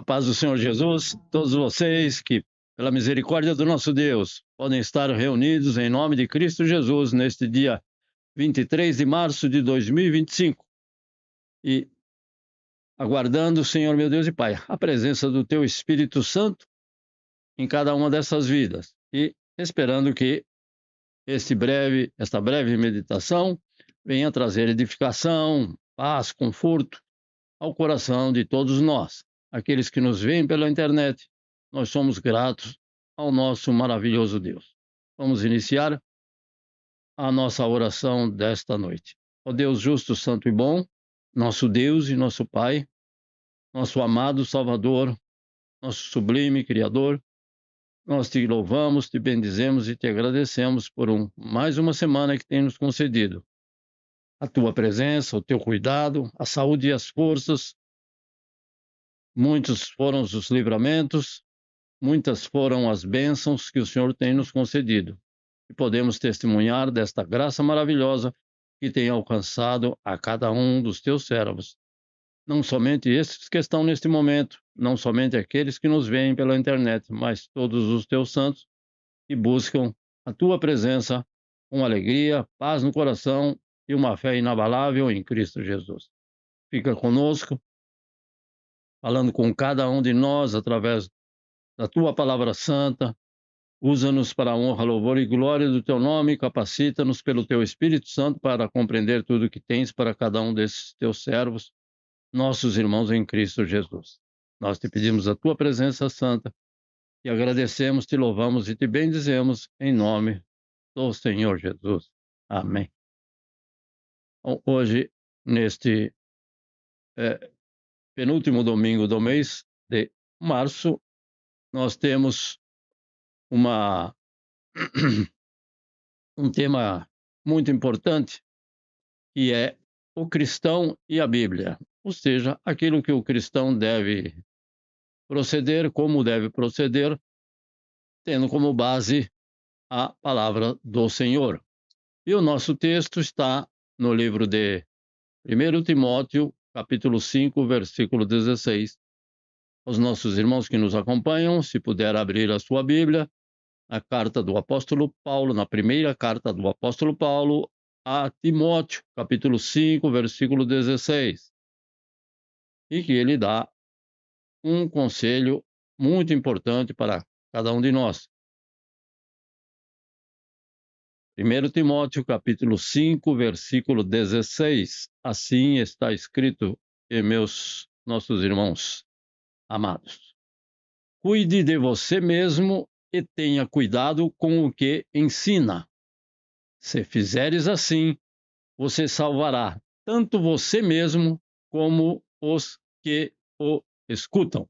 paz do Senhor Jesus, todos vocês que, pela misericórdia do nosso Deus, podem estar reunidos em nome de Cristo Jesus neste dia 23 de março de 2025 e aguardando, Senhor meu Deus e Pai, a presença do Teu Espírito Santo em cada uma dessas vidas e esperando que esta breve meditação venha trazer edificação, paz, conforto ao coração de todos nós. Aqueles que nos veem pela internet, nós somos gratos ao nosso maravilhoso Deus. Vamos iniciar a nossa oração desta noite. Ó Deus justo, santo e bom, nosso Deus e nosso Pai, nosso amado Salvador, nosso sublime Criador, nós te louvamos, te bendizemos e te agradecemos por mais uma semana que tem nos concedido. A tua presença, o teu cuidado, a saúde e as forças. Muitos foram os livramentos, muitas foram as bênçãos que o Senhor tem nos concedido. E podemos testemunhar desta graça maravilhosa que tem alcançado a cada um dos teus servos. Não somente estes que estão neste momento, não somente aqueles que nos veem pela internet, mas todos os teus santos que buscam a tua presença com alegria, paz no coração e uma fé inabalável em Cristo Jesus. Fica conosco, falando com cada um de nós através da tua palavra santa. Usa-nos para a honra, louvor e glória do teu nome e capacita-nos pelo teu Espírito Santo para compreender tudo o que tens para cada um desses teus servos, nossos irmãos em Cristo Jesus. Nós te pedimos a tua presença santa e agradecemos, te louvamos e te bendizemos em nome do Senhor Jesus. Amém. Bom, hoje, neste penúltimo domingo do mês de março, nós temos um tema muito importante, que é o cristão e a Bíblia, ou seja, aquilo que o cristão deve proceder, como deve proceder, tendo como base a palavra do Senhor. E o nosso texto está no livro de 1 Timóteo, capítulo 5, versículo 16. Os nossos irmãos que nos acompanham, se puder abrir a sua Bíblia, a carta do apóstolo Paulo, na primeira carta do apóstolo Paulo a Timóteo, capítulo 5, versículo 16. E que ele dá um conselho muito importante para cada um de nós. 1 Timóteo, capítulo 5, versículo 16. Assim está escrito, e nossos irmãos amados. Cuide de você mesmo e tenha cuidado com o que ensina. Se fizeres assim, você salvará tanto você mesmo como os que o escutam.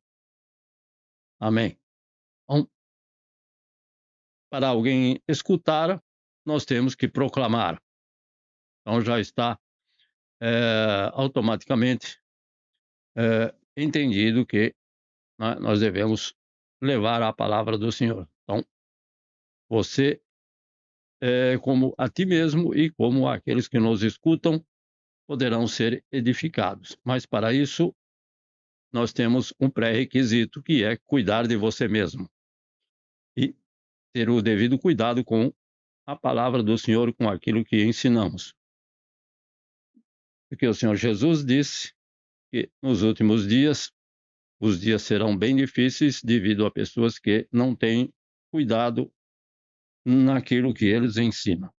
Amém. Então, para alguém escutar, nós temos que proclamar. Então já está automaticamente entendido que nós devemos levar a palavra do Senhor. Então, você, como a ti mesmo e como aqueles que nos escutam, poderão ser edificados. Mas para isso, nós temos um pré-requisito, que é cuidar de você mesmo. E ter o devido cuidado com a palavra do Senhor, com aquilo que ensinamos. Porque o Senhor Jesus disse que nos últimos dias, os dias serão bem difíceis devido a pessoas que não têm cuidado naquilo que eles ensinam.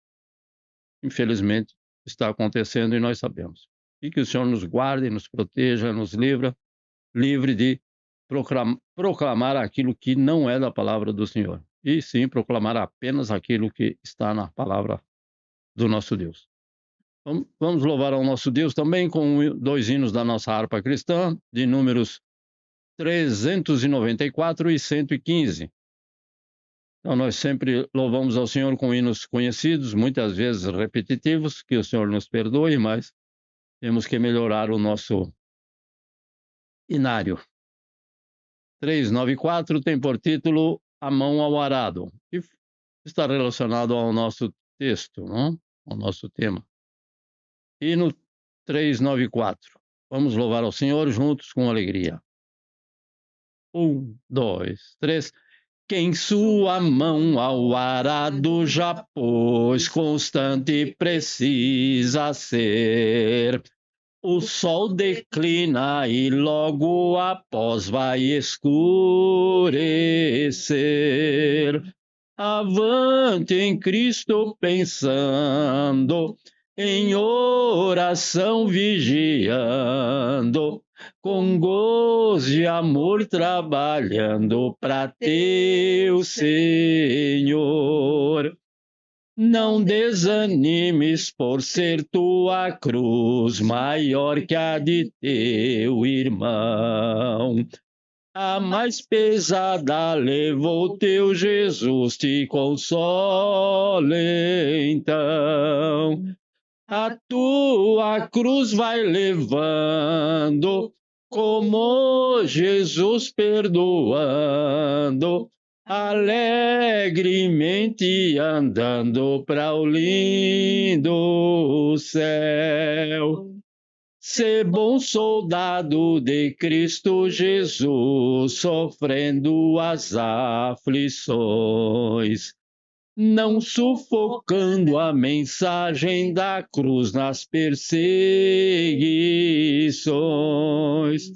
Infelizmente, está acontecendo e nós sabemos. E que o Senhor nos guarde, nos proteja, nos livre de proclamar aquilo que não é da palavra do Senhor. E sim, proclamar apenas aquilo que está na palavra do nosso Deus. Vamos louvar ao nosso Deus também com 2 hinos da nossa harpa cristã, de números 394 e 115. Então, nós sempre louvamos ao Senhor com hinos conhecidos, muitas vezes repetitivos, que o Senhor nos perdoe, mas temos que melhorar o nosso inário. 394 tem por título A Mão ao Arado, e está relacionado ao nosso texto, não? Ao nosso tema. E no 394, vamos louvar ao Senhor juntos com alegria. 2, 3. Quem sua mão ao arado já pôs, constante precisa ser. O sol declina e logo após vai escurecer. Avante em Cristo pensando, em oração vigiando, com gozo e amor trabalhando para teu Senhor. Não desanimes por ser tua cruz maior que a de teu irmão. A mais pesada levou teu Jesus, te console então. A tua cruz vai levando, como Jesus perdoando, alegremente andando para o lindo céu. Ser bom soldado de Cristo Jesus, sofrendo as aflições, não sufocando a mensagem da cruz nas perseguições.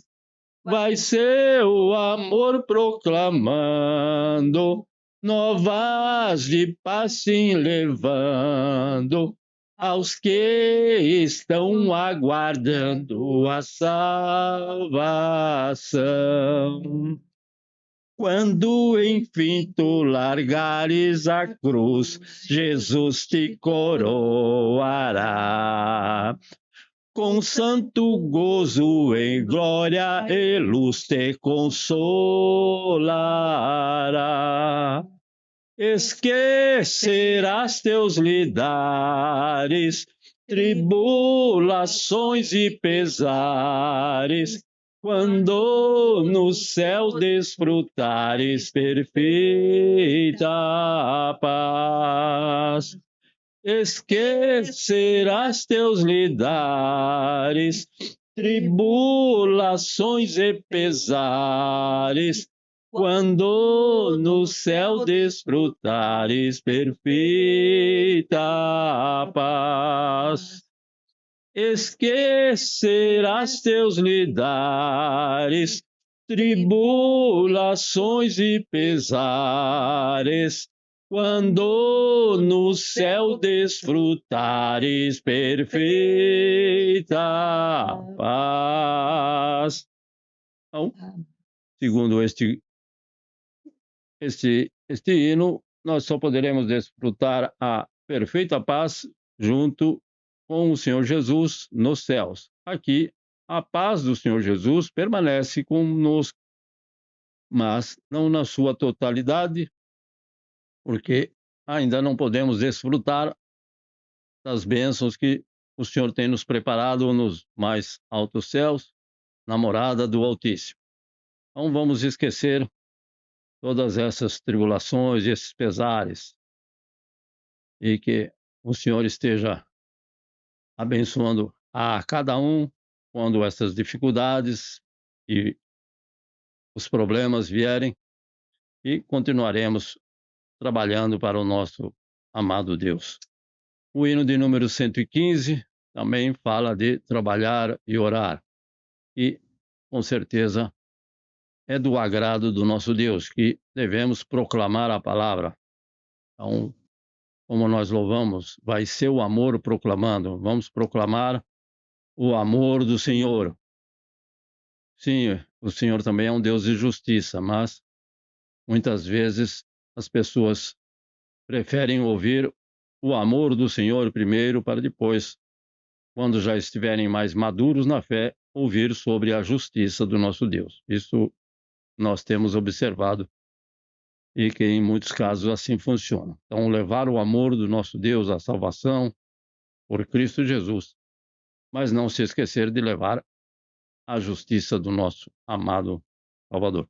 Vai seu amor proclamando, novas de paz sim levando, aos que estão aguardando a salvação. Quando enfim tu largares a cruz, Jesus te coroará. Com santo gozo em glória e luz te consolará. Esquecerás teus lidares, tribulações e pesares, quando no céu desfrutares perfeita paz. Esquecerás teus lidares, tribulações e pesares, quando no céu desfrutares perfeita paz. Esquecerás teus lidares, tribulações e pesares, quando no céu desfrutares perfeita paz. Então, segundo este hino, nós só poderemos desfrutar a perfeita paz junto com o Senhor Jesus nos céus. Aqui, a paz do Senhor Jesus permanece conosco, mas não na sua totalidade, porque ainda não podemos desfrutar das bênçãos que o Senhor tem nos preparado nos mais altos céus, na morada do Altíssimo. Não vamos esquecer todas essas tribulações e esses pesares, e que o Senhor esteja abençoando a cada um quando essas dificuldades e os problemas vierem, e continuaremos trabalhando para o nosso amado Deus. O hino de número 115 também fala de trabalhar e orar, e com certeza é do agrado do nosso Deus que devemos proclamar a palavra. Então, como nós louvamos, vai ser o amor proclamando. Vamos proclamar o amor do Senhor. Sim, o Senhor também é um Deus de justiça, mas muitas vezes as pessoas preferem ouvir o amor do Senhor primeiro, para depois, quando já estiverem mais maduros na fé, ouvir sobre a justiça do nosso Deus. Isso nós temos observado, e que em muitos casos assim funciona. Então, levar o amor do nosso Deus, a salvação por Cristo Jesus, mas não se esquecer de levar a justiça do nosso amado Salvador.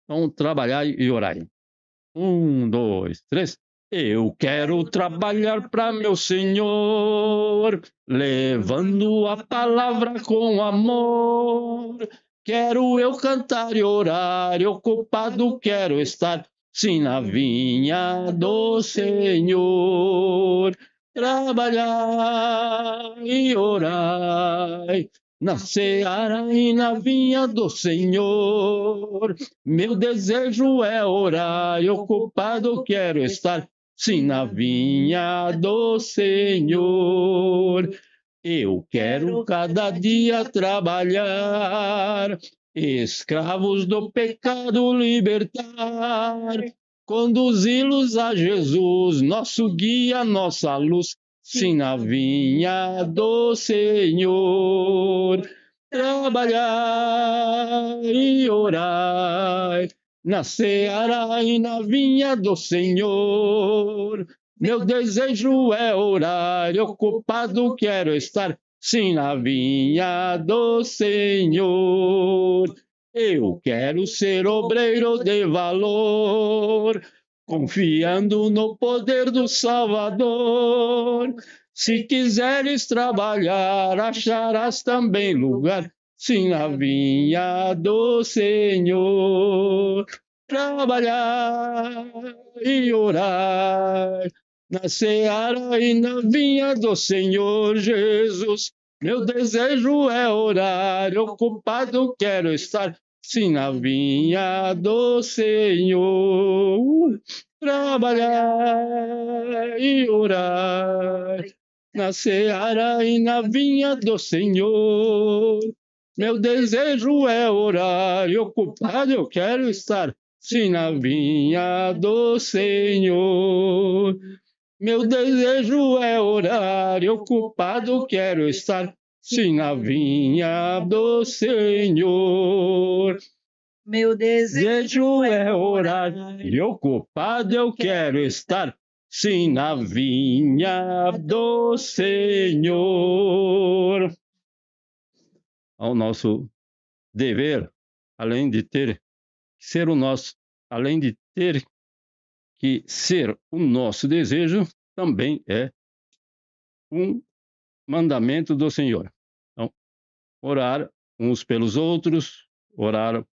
Então, trabalhar e orar. 2, 3. Eu quero trabalhar para meu Senhor, levando a palavra com amor. Quero eu cantar e orar, e ocupado quero estar, sim, na vinha do Senhor. Trabalhar e orar, na seara e na vinha do Senhor. Meu desejo é orar, e ocupado quero estar, sim, na vinha do Senhor. Eu quero cada dia trabalhar, escravos do pecado libertar, conduzi-los a Jesus, nosso guia, nossa luz, sim, na vinha do Senhor. Trabalhar e orar, na seara e na vinha do Senhor. Meu desejo é orar, e ocupado quero estar, sim, na vinha do Senhor. Eu quero ser obreiro de valor, confiando no poder do Salvador. Se quiseres trabalhar, acharás também lugar, sim, na vinha do Senhor. Trabalhar e orar, na seara e na vinha do Senhor Jesus. Meu desejo é orar, ocupado quero estar, sim, na vinha do Senhor. Trabalhar e orar, na seara e na vinha do Senhor. Meu desejo é orar, e ocupado eu quero estar, sim, na vinha do Senhor. Meu desejo é orar, e ocupado quero estar, sim, na vinha do Senhor. Meu desejo é orar, e ocupado eu quero estar, sim, na vinha do Senhor. Ao nosso dever, além de ter que ser o nosso, além de ter que ser o nosso desejo, também é um mandamento do Senhor. Então, orar uns pelos outros, orar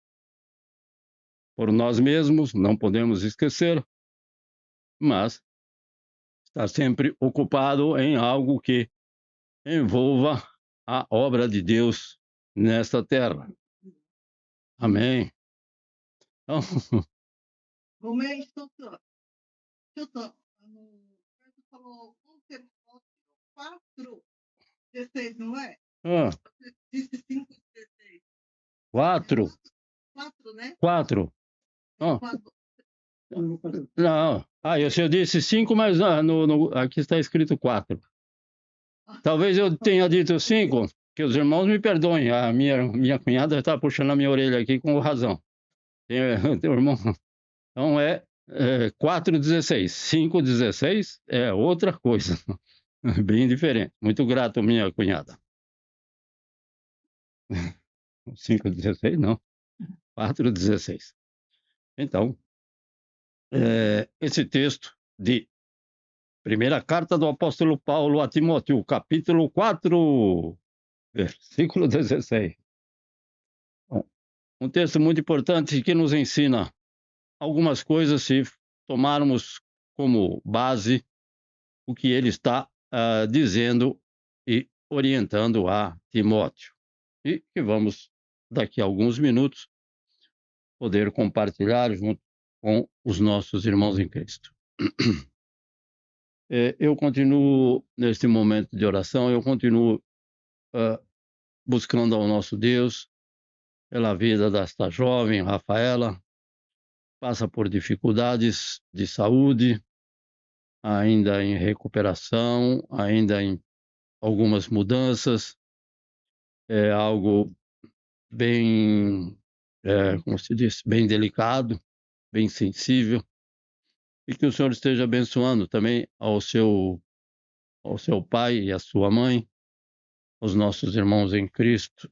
por nós mesmos, não podemos esquecer, mas estar sempre ocupado em algo que envolva a obra de Deus nesta terra. Amém. Então, ごめん、一つ、ちょっと、você falou um tempo, 4, 16, não é? Você disse 5, 16. 4, 4, né? 4. É Oh, 4. não. Eu disse 5, mas aqui está escrito 4. Talvez eu tenha dito 5, que os irmãos me perdoem. A minha cunhada está puxando a minha orelha aqui com razão. Tem irmão. Então é 4,16. 5,16 é outra coisa. Bem diferente. Muito grato, minha cunhada. 5,16 não. 4,16. Então, esse texto de primeira carta do apóstolo Paulo a Timóteo, capítulo 4, versículo 16. Bom, um texto muito importante que nos ensina algumas coisas se tomarmos como base o que ele está dizendo e orientando a Timóteo. E que vamos, daqui a alguns minutos, poder compartilhar junto com os nossos irmãos em Cristo. Eu continuo, neste momento de oração, eu continuo buscando ao nosso Deus pela vida desta jovem, Rafaela, passa por dificuldades de saúde, ainda em recuperação, ainda em algumas mudanças, é algo bem, como se diz, bem delicado, bem sensível, e que o Senhor esteja abençoando também ao seu pai e à sua mãe, os nossos irmãos em Cristo,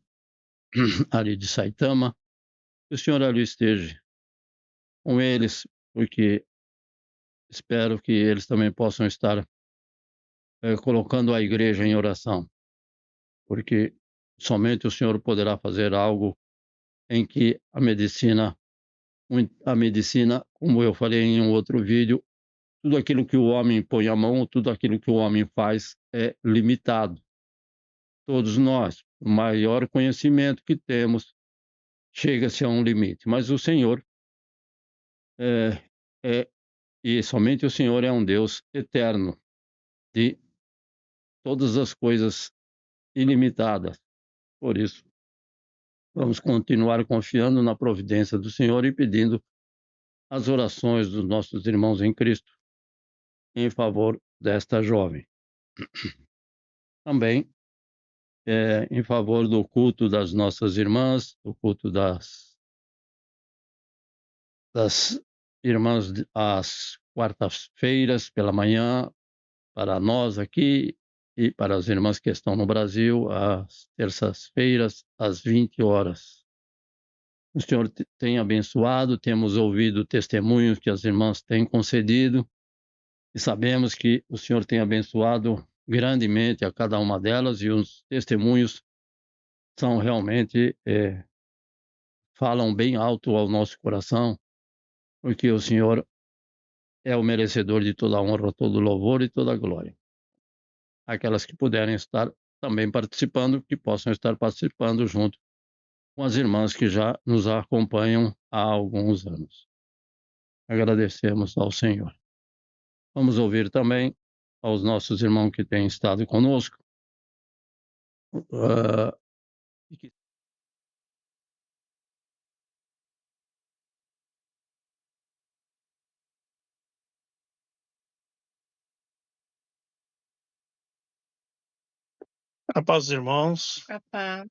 ali de Saitama, que o Senhor ali esteja com eles, porque espero que eles também possam estar colocando a igreja em oração, porque somente o Senhor poderá fazer algo em que a medicina, como eu falei em um outro vídeo, tudo aquilo que o homem põe a mão, tudo aquilo que o homem faz é limitado. Todos nós, o maior conhecimento que temos, chega-se a um limite, mas o Senhor é, é e somente o Senhor é um Deus eterno, de todas as coisas ilimitadas. Por isso, vamos continuar confiando na providência do Senhor e pedindo as orações dos nossos irmãos em Cristo em favor desta jovem. Também em favor do culto das nossas irmãs, do culto das irmãs às quartas-feiras pela manhã, para nós aqui e para as irmãs que estão no Brasil, às terças-feiras, às 20 horas. O Senhor tem abençoado, temos ouvido testemunhos que as irmãs têm concedido e sabemos que o Senhor tem abençoado grandemente a cada uma delas e os testemunhos são realmente, falam bem alto ao nosso coração, porque o Senhor é o merecedor de toda a honra, todo o louvor e toda a glória. Aquelas que puderem estar também participando, que possam estar participando junto com as irmãs que já nos acompanham há alguns anos. Agradecemos ao Senhor. Vamos ouvir também aos nossos irmãos que têm estado conosco. ah, e que- A paz dos irmãos. Papá.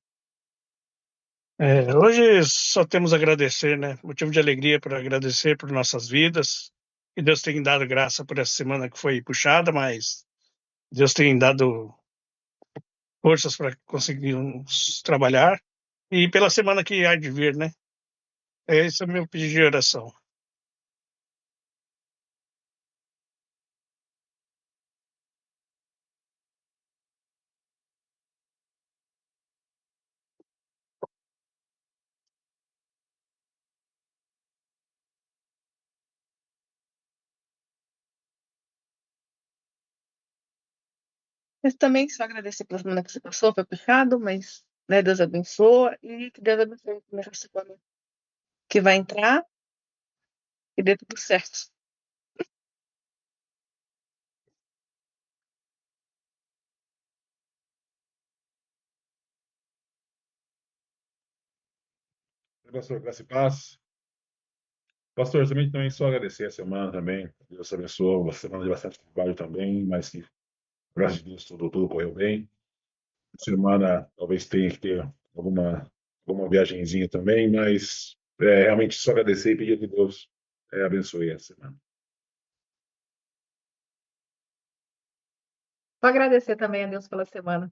Hoje só temos a agradecer, né? Motivo de alegria para agradecer por nossas vidas. Que Deus tem dado graça por essa semana que foi puxada, mas Deus tem dado forças para conseguirmos trabalhar. E pela semana que há de vir, né? Esse é o meu pedido de oração. Mas também só agradecer pela semana que você passou, foi puxado, mas né, Deus abençoa e que Deus abençoe nessa semana que vai entrar e dê tudo certo. Pastor, graça e paz. Pastor, também só agradecer a semana também. Deus abençoe, uma semana de bastante trabalho também, mas que, graças a Deus, tudo correu bem. Semana talvez tenha que ter alguma viagenzinha também, mas realmente só agradecer e pedir que Deus abençoe essa semana. Só agradecer também a Deus pela semana.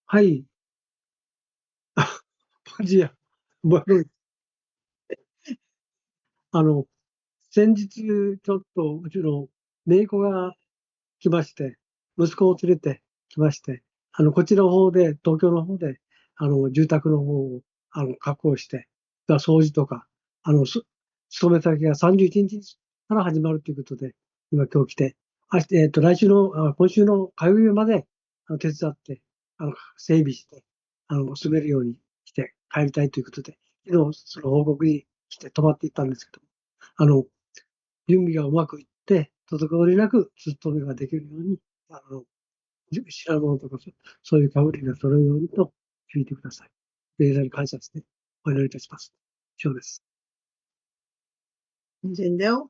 はい。bom dia. boa noite.先日ちょっとうちの姪っ子が来まして、息子を連れて来まして、こちらの方で、東京の方で、住宅の方を、確保して、掃除とか、勤め先が31日から始まるということで、今来て、今週の火曜日まで、手伝って、整備して、住めるようにして帰りたいということで、昨日その報告に来て泊まっていったんですけど、準備がうまくいって、滞りなく勤めができるように、品物とかそういうかぶりが揃うようにと聞いてください。データに感謝してお祈りいたします。以上です。Entendeu?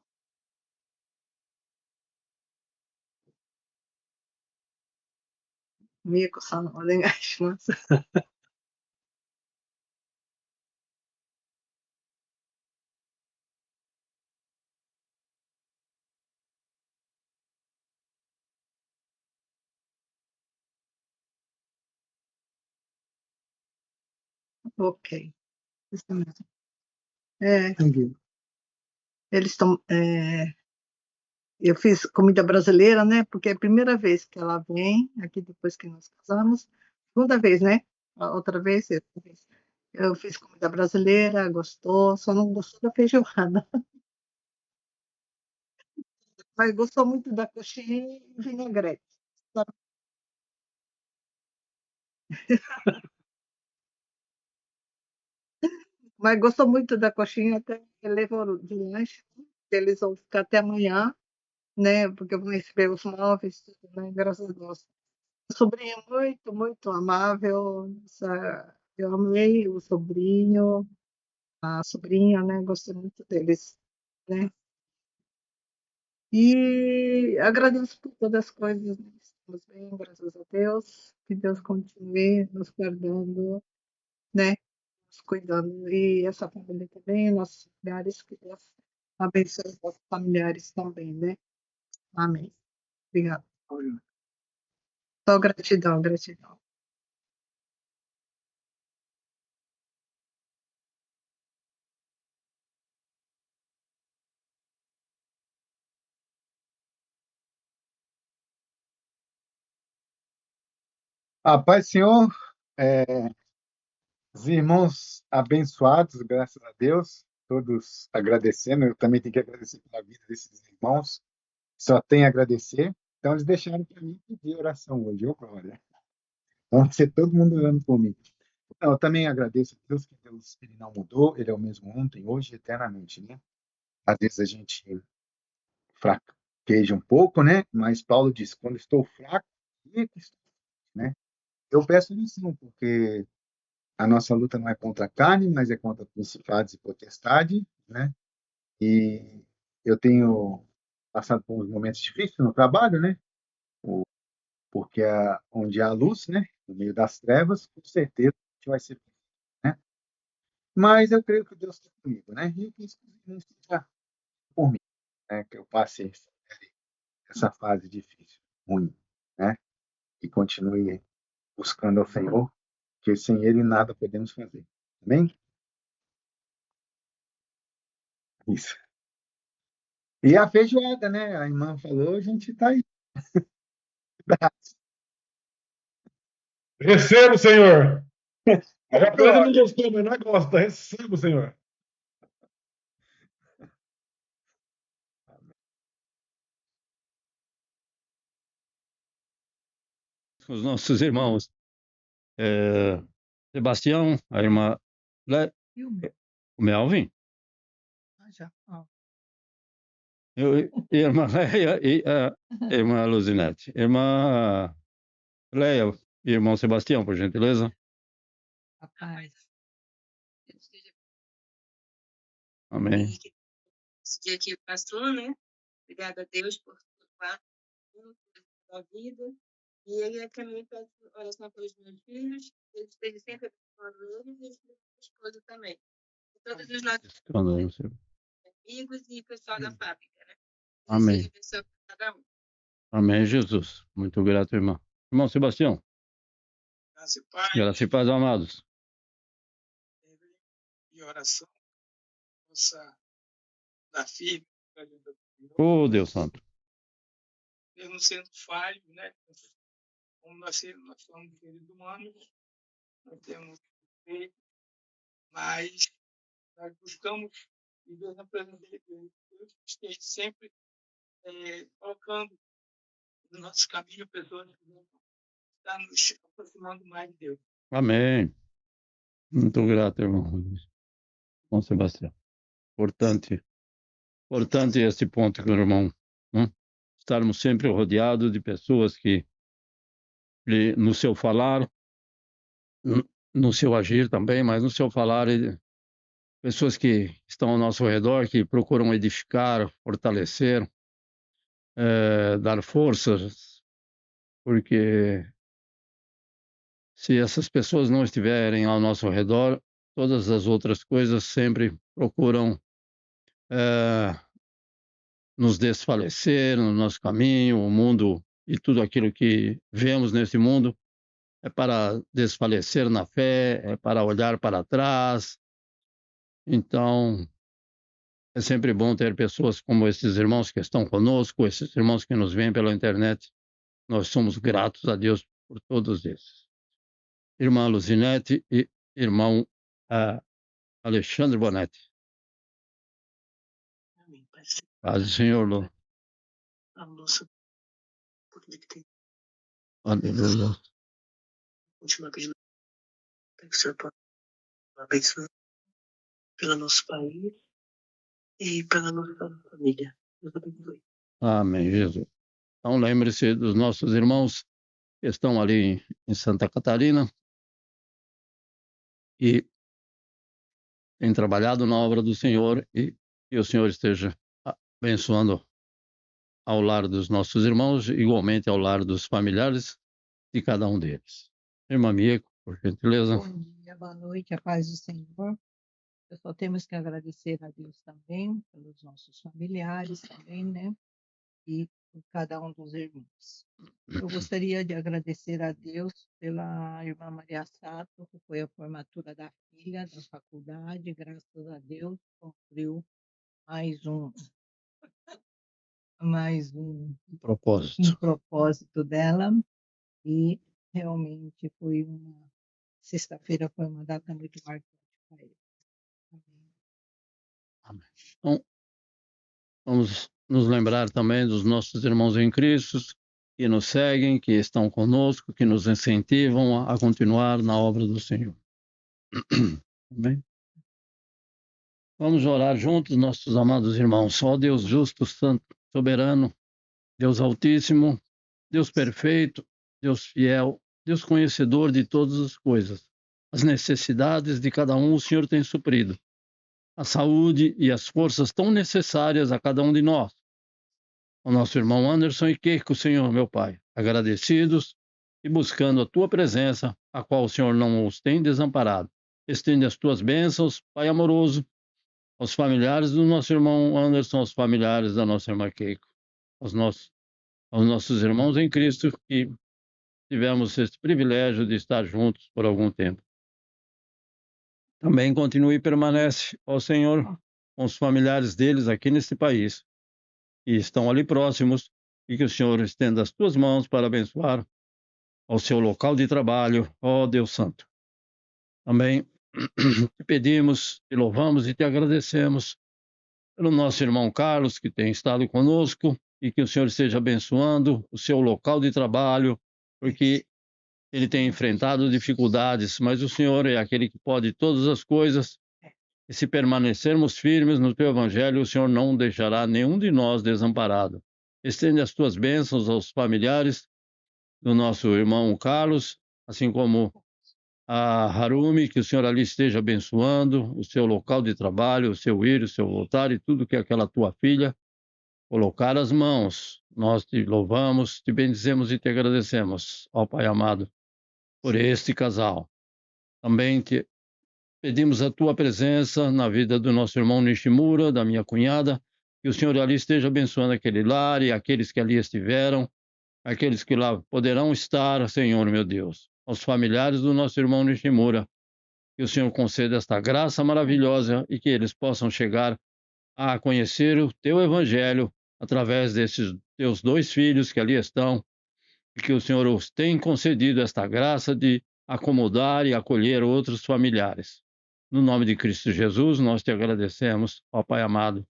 Miko-san, お願いします。Ok. Isso mesmo. É, Thank you. eles estão. Eu fiz comida brasileira, né? Porque é a primeira vez que ela vem aqui depois que nós casamos. Segunda vez, né? A outra vez, eu fiz comida brasileira, gostou, só não gostou da feijoada. Mas gostou muito da coxinha e vinagrete. Sabe? Mas gostou muito da coxinha, até levou de lanche. Eles vão ficar até amanhã, né? Porque eu vou receber os móveis, tudo, né? Graças a Deus. O sobrinho é muito, muito amável. Eu amei o sobrinho, a sobrinha, né? Gostei muito deles, né? E agradeço por todas as coisas, né? Estamos bem, graças a Deus. Que Deus continue nos guardando, né? Nos cuidando. E essa família também, nossos familiares, que Deus abençoe os nossos familiares também, né? Amém. Obrigada. Só gratidão, gratidão. A paz, Senhor, os irmãos abençoados, graças a Deus, todos agradecendo. Eu também tenho que agradecer pela vida desses irmãos, só tenho a agradecer. Então, eles deixaram para mim pedir oração hoje, ô glória. Vamos ser todo mundo orando por mim. Então, eu também agradeço a Deus, que Deus ele não mudou, ele é o mesmo ontem, hoje e eternamente, né? Às vezes a gente fraqueja um pouco, né? Mas Paulo diz: quando estou fraco, aí que estou, né? Eu peço isso porque a nossa luta não é contra a carne, mas é contra principados e potestade, né? E eu tenho passado por uns momentos difíceis no trabalho, né? Porque onde há luz, né? No meio das trevas, com certeza a gente vai ser, né? Mas eu creio que Deus está comigo, né? E eu penso que não esteja por mim, né? Que eu passe essa fase difícil, ruim, né? E continue buscando ao Senhor, que sem Ele nada podemos fazer. Amém? Isso. E a feijoada, né? A irmã falou, a gente está aí. Receba, Senhor. A rapaziada não gostou, mas não gosta. Receba, Senhor. Os nossos irmãos Sebastião, a irmã E o o Melvin, já. Ó. irmã Leia e a irmã Luzinete. Irmã Leia e irmão Sebastião, por gentileza. Rapaz. Amém. Esse dia que passou, né? Obrigada a Deus por tudo, pela vida. E ele também faz oração pelos meus filhos. Ele esteja sempre abençoando eles e a minha esposa também. E todos os nossos amigos e pessoal da fábrica, né? Amém. Seja abençoado por cada um. Amém, Jesus. Muito grato, irmão. Irmão Sebastião. Graça e paz, amados. E oração, nossa da firme, Oh, Deus Santo. mesmo sendo falho, né? Como nós somos seres humanos, nós temos defeitos, mas nós buscamos viver na presença de Deus. Deus esteja sempre colocando no nosso caminho pessoas que vão estar nos aproximando mais de Deus. Amém. Muito grato, irmão. Irmão Sebastião. Importante esse ponto, meu irmão. Estarmos sempre rodeados de pessoas que, no seu falar, no seu agir também, mas no seu falar, pessoas que estão ao nosso redor, que procuram edificar, fortalecer, dar forças, porque se essas pessoas não estiverem ao nosso redor, todas as outras coisas sempre procuram nos desfalecer no nosso caminho, o mundo e tudo aquilo que vemos nesse mundo é para desfalecer na fé, é para olhar para trás. Então, é sempre bom ter pessoas como esses irmãos que estão conosco, esses irmãos que nos veem pela internet. Nós somos gratos a Deus por todos esses. Irmã Luzinete e irmão Alexandre Bonetti. Amém, Pai Senhor. Paz do Senhor, Lu. A nossa poder que tem. Aleluia. Continuar pedindo que o Senhor possa abençoar pelo nosso país e pela nossa família. Deus abençoe. Amém, Jesus. Então, lembre-se dos nossos irmãos que estão ali em Santa Catarina e têm trabalhado na obra do Senhor, e que o Senhor esteja abençoando ao lar dos nossos irmãos, igualmente ao lar dos familiares de cada um deles. Irmã Mieko, por gentileza. Bom dia, boa noite, a paz do Senhor. Eu só temos que agradecer a Deus também, pelos nossos familiares também, né? E por cada um dos irmãos. Eu gostaria de agradecer a Deus pela irmã Maria Sato, que foi a formatura da filha da faculdade, graças a Deus, cumpriu mais um propósito dela, e realmente foi sexta-feira foi uma data muito marcante para ele. Amém. Então, vamos nos lembrar também dos nossos irmãos em Cristo que nos seguem, que estão conosco, que nos incentivam a continuar na obra do Senhor. Amém? Vamos orar juntos, nossos amados irmãos. Ó Deus justo, santo, soberano, Deus altíssimo, Deus perfeito, Deus fiel, Deus conhecedor de todas as coisas. As necessidades de cada um o Senhor tem suprido. A saúde e as forças tão necessárias a cada um de nós. O nosso irmão Anderson e Keiko, Senhor, meu Pai, agradecidos e buscando a Tua presença, a qual o Senhor não os tem desamparado. Estende as Tuas bênçãos, Pai amoroso, aos familiares do nosso irmão Anderson, aos familiares da nossa irmã Keiko, aos nossos irmãos em Cristo que tivemos esse privilégio de estar juntos por algum tempo. Também continue e permanece, ó Senhor, com os familiares deles aqui neste país, que estão ali próximos, e que o Senhor estenda as tuas mãos para abençoar ao seu local de trabalho, ó Deus Santo. Também te pedimos, te louvamos e te agradecemos pelo nosso irmão Carlos, que tem estado conosco, e que o Senhor esteja abençoando o seu local de trabalho, porque ele tem enfrentado dificuldades, mas o Senhor é aquele que pode todas as coisas, e se permanecermos firmes no teu evangelho, o Senhor não deixará nenhum de nós desamparado. Estende as tuas bênçãos aos familiares do nosso irmão Carlos, assim como a Harumi, que o Senhor ali esteja abençoando o seu local de trabalho, o seu ir, o seu voltar e tudo que aquela tua filha colocar as mãos. Nós te louvamos, te bendizemos e te agradecemos, ó Pai amado, por este casal. Também te pedimos a tua presença na vida do nosso irmão Nishimura, da minha cunhada, que o Senhor ali esteja abençoando aquele lar e aqueles que ali estiveram, aqueles que lá poderão estar, Senhor meu Deus. Aos familiares do nosso irmão Nishimura, que o Senhor conceda esta graça maravilhosa e que eles possam chegar a conhecer o teu evangelho através desses teus dois filhos que ali estão, e que o Senhor os tem concedido esta graça de acomodar e acolher outros familiares. No nome de Cristo Jesus, nós te agradecemos, ó Pai amado,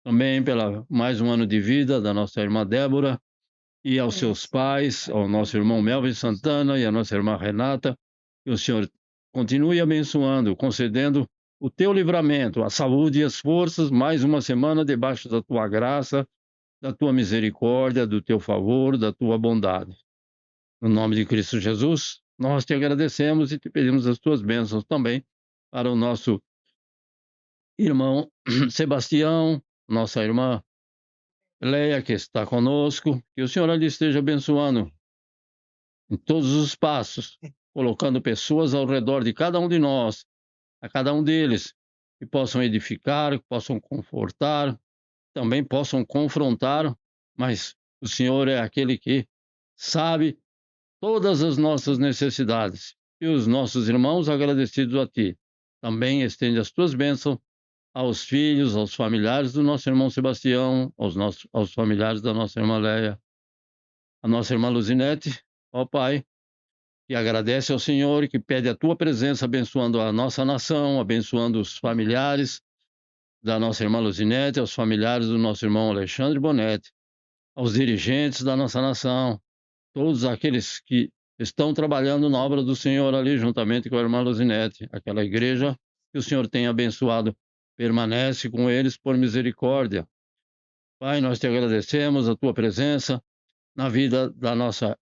também pela mais um ano de vida da nossa irmã Débora, e aos seus pais, ao nosso irmão Melvin Santana e à nossa irmã Renata, que o Senhor continue abençoando, concedendo o teu livramento, a saúde e as forças, mais uma semana debaixo da tua graça, da tua misericórdia, do teu favor, da tua bondade. No nome de Cristo Jesus, nós te agradecemos e te pedimos as tuas bênçãos também para o nosso irmão Sebastião, nossa irmã Leia, que está conosco, que o Senhor ali esteja abençoando em todos os passos, colocando pessoas ao redor de cada um de nós, a cada um deles, que possam edificar, que possam confortar, também possam confrontar, mas o Senhor é aquele que sabe todas as nossas necessidades. E os nossos irmãos agradecidos a Ti. Também estende as Tuas bênçãos aos filhos, aos familiares do nosso irmão Sebastião, aos familiares da nossa irmã Leia, a nossa irmã Luzinete, ó Pai, que agradece ao Senhor e que pede a Tua presença, abençoando a nossa nação, abençoando os familiares da nossa irmã Luzinete, aos familiares do nosso irmão Alexandre Bonetti, aos dirigentes da nossa nação, todos aqueles que estão trabalhando na obra do Senhor ali, juntamente com a irmã Luzinete, aquela igreja que o Senhor tem abençoado, permanece com eles por misericórdia. Pai, nós te agradecemos a Tua presença na vida da nossa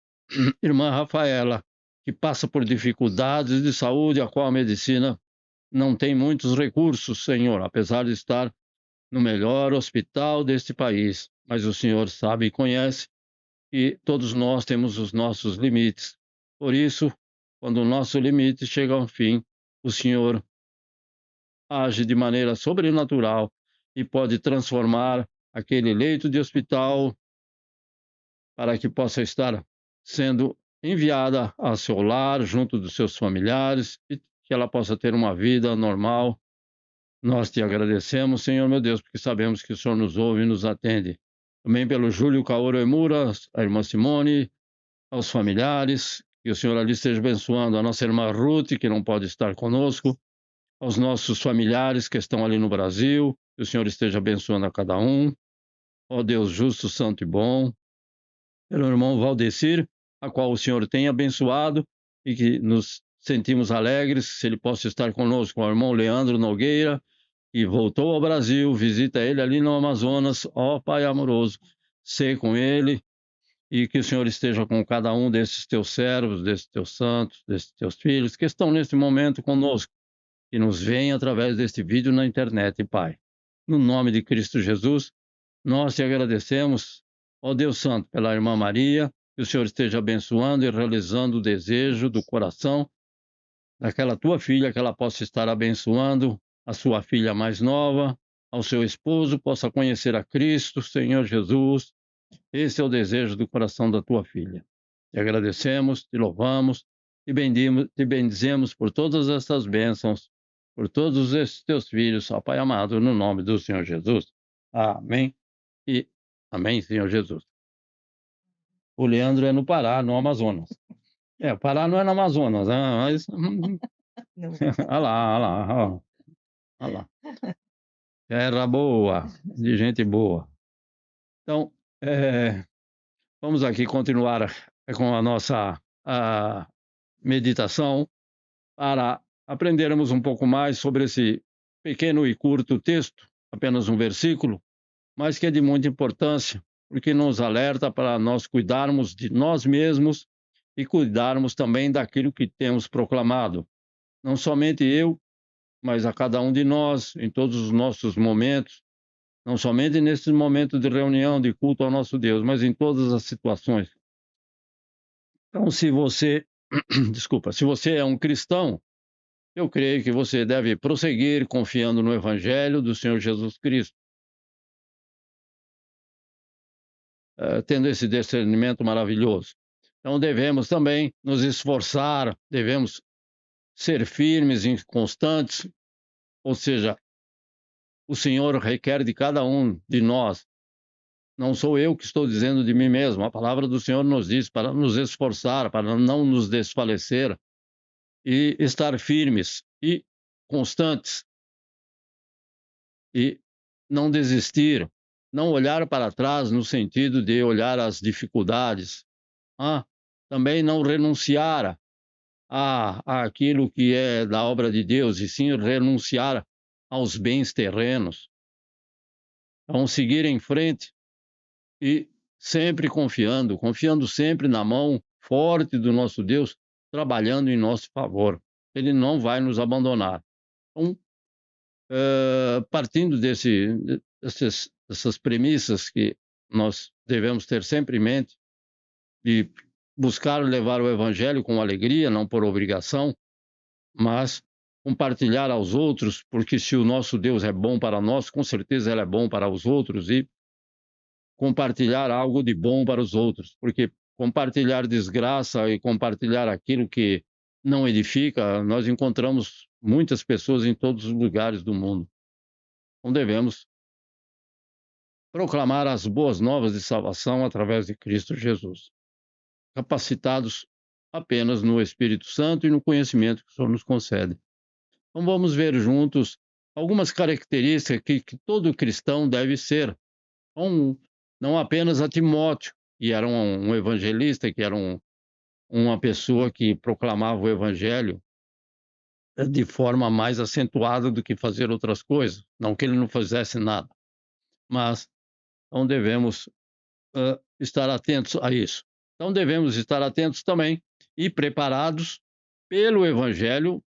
irmã Rafaela, que passa por dificuldades de saúde, a qual a medicina não tem muitos recursos, Senhor, apesar de estar no melhor hospital deste país. Mas o Senhor sabe e conhece que todos nós temos os nossos limites. Por isso, quando o nosso limite chega ao fim, o Senhor age de maneira sobrenatural e pode transformar aquele leito de hospital para que possa estar sendo enviada ao seu lar, junto dos seus familiares, e que ela possa ter uma vida normal. Nós te agradecemos, Senhor meu Deus, porque sabemos que o Senhor nos ouve e nos atende. Também pelo Júlio Kaoro Emura, a irmã Simone, aos familiares, que o Senhor ali esteja abençoando a nossa irmã Ruth, que não pode estar conosco, aos nossos familiares que estão ali no Brasil, que o Senhor esteja abençoando a cada um. Ó Deus justo, santo e bom, pelo irmão Valdecir, a qual o Senhor tem abençoado e que nos sentimos alegres, se ele possa estar conosco, o irmão Leandro Nogueira, que voltou ao Brasil, visita ele ali no Amazonas. Ó Pai amoroso, sê com ele e que o Senhor esteja com cada um desses teus servos, desses teus santos, desses teus filhos que estão neste momento conosco, que nos veem através deste vídeo na internet, Pai. No nome de Cristo Jesus, nós te agradecemos, ó Deus Santo, pela irmã Maria, que o Senhor esteja abençoando e realizando o desejo do coração daquela tua filha, que ela possa estar abençoando a sua filha mais nova, ao seu esposo, possa conhecer a Cristo, Senhor Jesus. Esse é o desejo do coração da tua filha. Te agradecemos, te louvamos, te bendizemos por todas essas bênçãos, por todos esses teus filhos, ó Pai amado, no nome do Senhor Jesus. Amém e amém, Senhor Jesus. O Leandro é no Pará, no Amazonas. O Pará não é no Amazonas, né? Mas... olha lá. Terra boa, de gente boa. Então, vamos aqui continuar com a nossa meditação para aprendermos um pouco mais sobre esse pequeno e curto texto, apenas um versículo, mas que é de muita importância, porque nos alerta para nós cuidarmos de nós mesmos e cuidarmos também daquilo que temos proclamado. Não somente eu, mas a cada um de nós, em todos os nossos momentos, não somente nesses momentos de reunião, de culto ao nosso Deus, mas em todas as situações. Então, se você é um cristão, eu creio que você deve prosseguir confiando no Evangelho do Senhor Jesus Cristo, tendo esse discernimento maravilhoso. Então, devemos também nos esforçar, devemos ser firmes e constantes, ou seja, o Senhor requer de cada um de nós. Não sou eu que estou dizendo de mim mesmo, a palavra do Senhor nos diz para nos esforçar, para não nos desfalecer e estar firmes e constantes e não desistir, não olhar para trás no sentido de olhar as dificuldades, também não renunciar àquilo que é da obra de Deus, e sim renunciar aos bens terrenos. Então, seguir em frente e sempre confiando sempre na mão forte do nosso Deus, trabalhando em nosso favor. Ele não vai nos abandonar. Então, partindo dessas premissas que nós devemos ter sempre em mente, de buscar levar o Evangelho com alegria, não por obrigação, mas compartilhar aos outros, porque se o nosso Deus é bom para nós, com certeza Ele é bom para os outros, e compartilhar algo de bom para os outros, porque compartilhar desgraça e compartilhar aquilo que não edifica, nós encontramos muitas pessoas em todos os lugares do mundo. Então devemos proclamar as boas novas de salvação através de Cristo Jesus, capacitados apenas no Espírito Santo e no conhecimento que o Senhor nos concede. Então vamos ver juntos algumas características que todo cristão deve ser. Não apenas a Timóteo, que era um evangelista, que era uma pessoa que proclamava o evangelho de forma mais acentuada do que fazer outras coisas. Não que ele não fizesse nada, mas não devemos estar atentos a isso. Então devemos estar atentos também e preparados pelo evangelho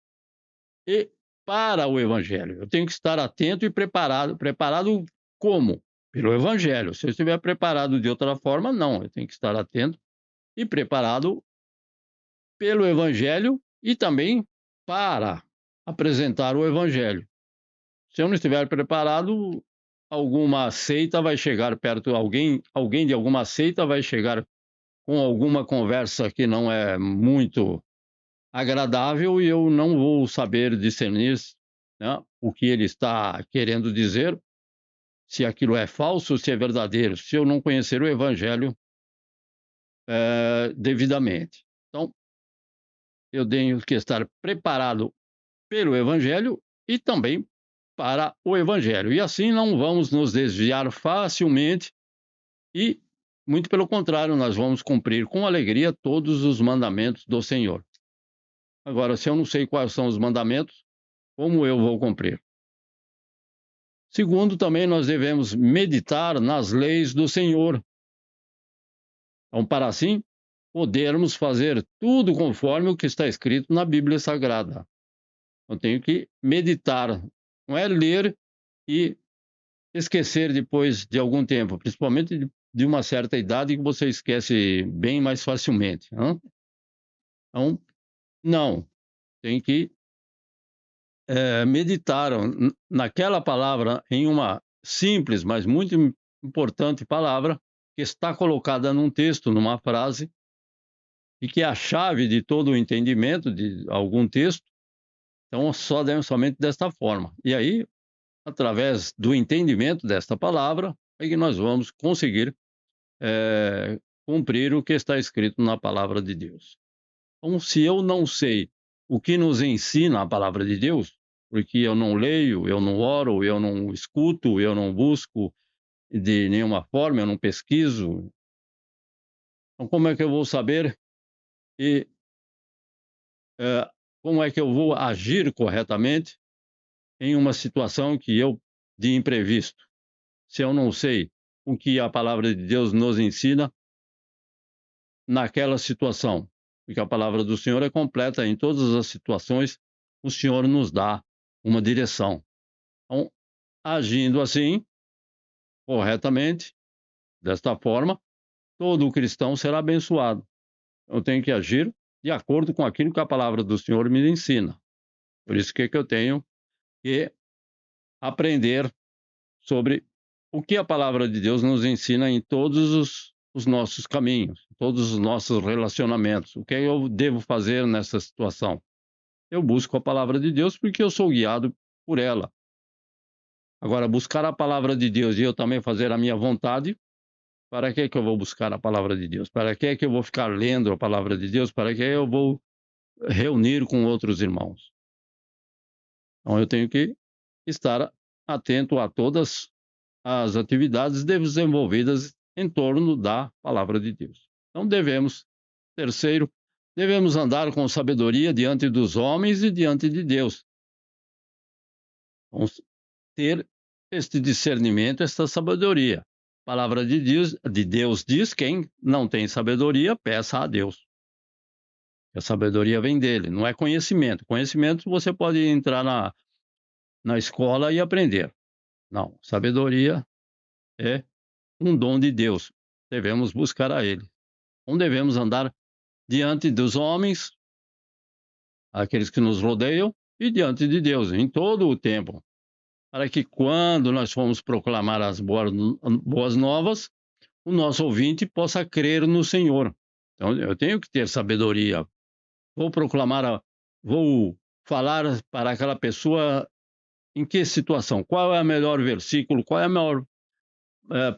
e para o evangelho. Eu tenho que estar atento e preparado. Preparado como? Pelo evangelho. Se eu estiver preparado de outra forma, não. Eu tenho que estar atento e preparado pelo evangelho e também para apresentar o evangelho. Se eu não estiver preparado, alguma seita vai chegar perto, alguém de alguma seita vai chegar com alguma conversa que não é muito agradável e eu não vou saber discernir, né, o que ele está querendo dizer, se aquilo é falso ou se é verdadeiro, se eu não conhecer o evangelho devidamente. Então, eu tenho que estar preparado pelo evangelho e também para o evangelho. E assim não vamos nos desviar facilmente e, muito pelo contrário, nós vamos cumprir com alegria todos os mandamentos do Senhor. Agora, se eu não sei quais são os mandamentos, como eu vou cumprir? Segundo, também nós devemos meditar nas leis do Senhor. Então, para assim, podermos fazer tudo conforme o que está escrito na Bíblia Sagrada. Eu tenho que meditar, não é ler e esquecer depois de algum tempo, principalmente de uma certa idade que você esquece bem mais facilmente. Né? Então, não, tem que meditar naquela palavra, em uma simples, mas muito importante palavra, que está colocada num texto, numa frase, e que é a chave de todo o entendimento de algum texto. Então, somente desta forma. E aí, através do entendimento desta palavra, é que nós vamos conseguir cumprir o que está escrito na palavra de Deus. Então, se eu não sei o que nos ensina a palavra de Deus, porque eu não leio, eu não oro, eu não escuto, eu não busco de nenhuma forma, eu não pesquiso, então como é que eu vou saber e como é que eu vou agir corretamente em uma situação de imprevisto? Se eu não sei o que a palavra de Deus nos ensina naquela situação, porque a palavra do Senhor é completa em todas as situações, o Senhor nos dá uma direção. Então, agindo assim, corretamente, desta forma, todo cristão será abençoado. Eu tenho que agir de acordo com aquilo que a palavra do Senhor me ensina. Por isso que eu tenho que aprender sobre o que a palavra de Deus nos ensina em todos os nossos caminhos, todos os nossos relacionamentos. O que eu devo fazer nessa situação? Eu busco a palavra de Deus porque eu sou guiado por ela. Agora, buscar a palavra de Deus e eu também fazer a minha vontade, para que eu vou buscar a palavra de Deus? Para que eu vou ficar lendo a palavra de Deus? Para que eu vou reunir com outros irmãos? Então, eu tenho que estar atento a todas as atividades desenvolvidas em torno da palavra de Deus. Então, terceiro, devemos andar com sabedoria diante dos homens e diante de Deus. Vamos ter este discernimento, esta sabedoria. A palavra de Deus diz: quem não tem sabedoria, peça a Deus. A sabedoria vem dele, não é conhecimento. Conhecimento você pode entrar na escola e aprender. Não, sabedoria é um dom de Deus. Devemos buscar a ele. Não devemos andar diante dos homens, aqueles que nos rodeiam, e diante de Deus, em todo o tempo. Para que quando nós formos proclamar as boas novas, o nosso ouvinte possa crer no Senhor. Então, eu tenho que ter sabedoria. Vou vou falar para aquela pessoa em que situação, qual é o melhor versículo, qual é a melhor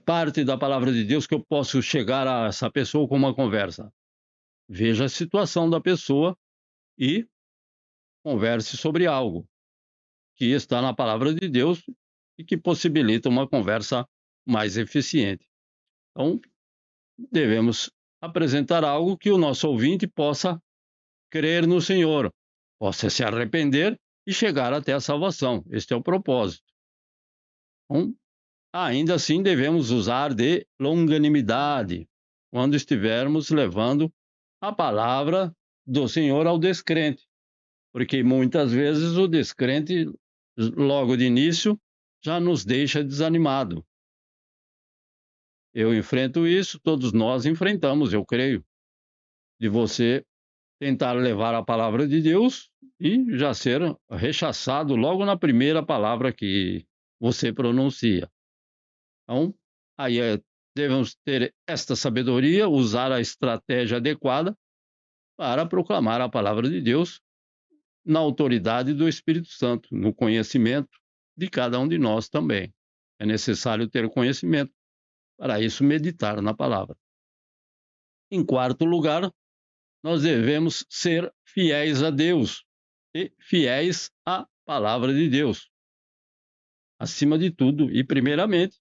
parte da palavra de Deus que eu posso chegar a essa pessoa com uma conversa. Veja a situação da pessoa e converse sobre algo que está na palavra de Deus e que possibilita uma conversa mais eficiente. Então, devemos apresentar algo que o nosso ouvinte possa crer no Senhor, possa se arrepender e chegar até a salvação. Este é o propósito. Então, ainda assim, devemos usar de longanimidade quando estivermos levando a palavra do Senhor ao descrente, porque muitas vezes o descrente, logo de início, já nos deixa desanimado. Eu enfrento isso, todos nós enfrentamos, eu creio, de você tentar levar a palavra de Deus e já ser rechaçado logo na primeira palavra que você pronuncia. Então, aí devemos ter esta sabedoria, usar a estratégia adequada para proclamar a palavra de Deus na autoridade do Espírito Santo, no conhecimento de cada um de nós também. É necessário ter conhecimento, para isso meditar na palavra. Em quarto lugar, nós devemos ser fiéis a Deus e fiéis à palavra de Deus. Acima de tudo e primeiramente,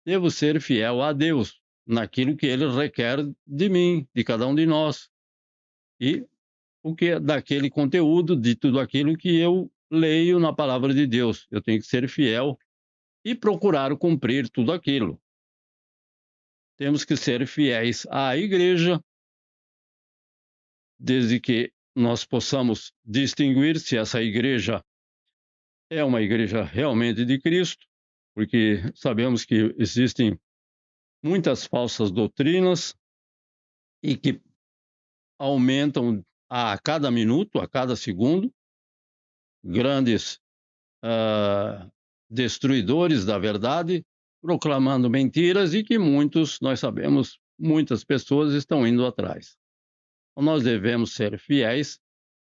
devo ser fiel a Deus naquilo que Ele requer de mim, de cada um de nós. E o que é daquele conteúdo, de tudo aquilo que eu leio na palavra de Deus. Eu tenho que ser fiel e procurar cumprir tudo aquilo. Temos que ser fiéis à igreja, desde que nós possamos distinguir se essa igreja é uma igreja realmente de Cristo, porque sabemos que existem muitas falsas doutrinas e que aumentam a cada minuto, a cada segundo, grandes destruidores da verdade, proclamando mentiras e que nós sabemos, muitas pessoas estão indo atrás. Então, nós devemos ser fiéis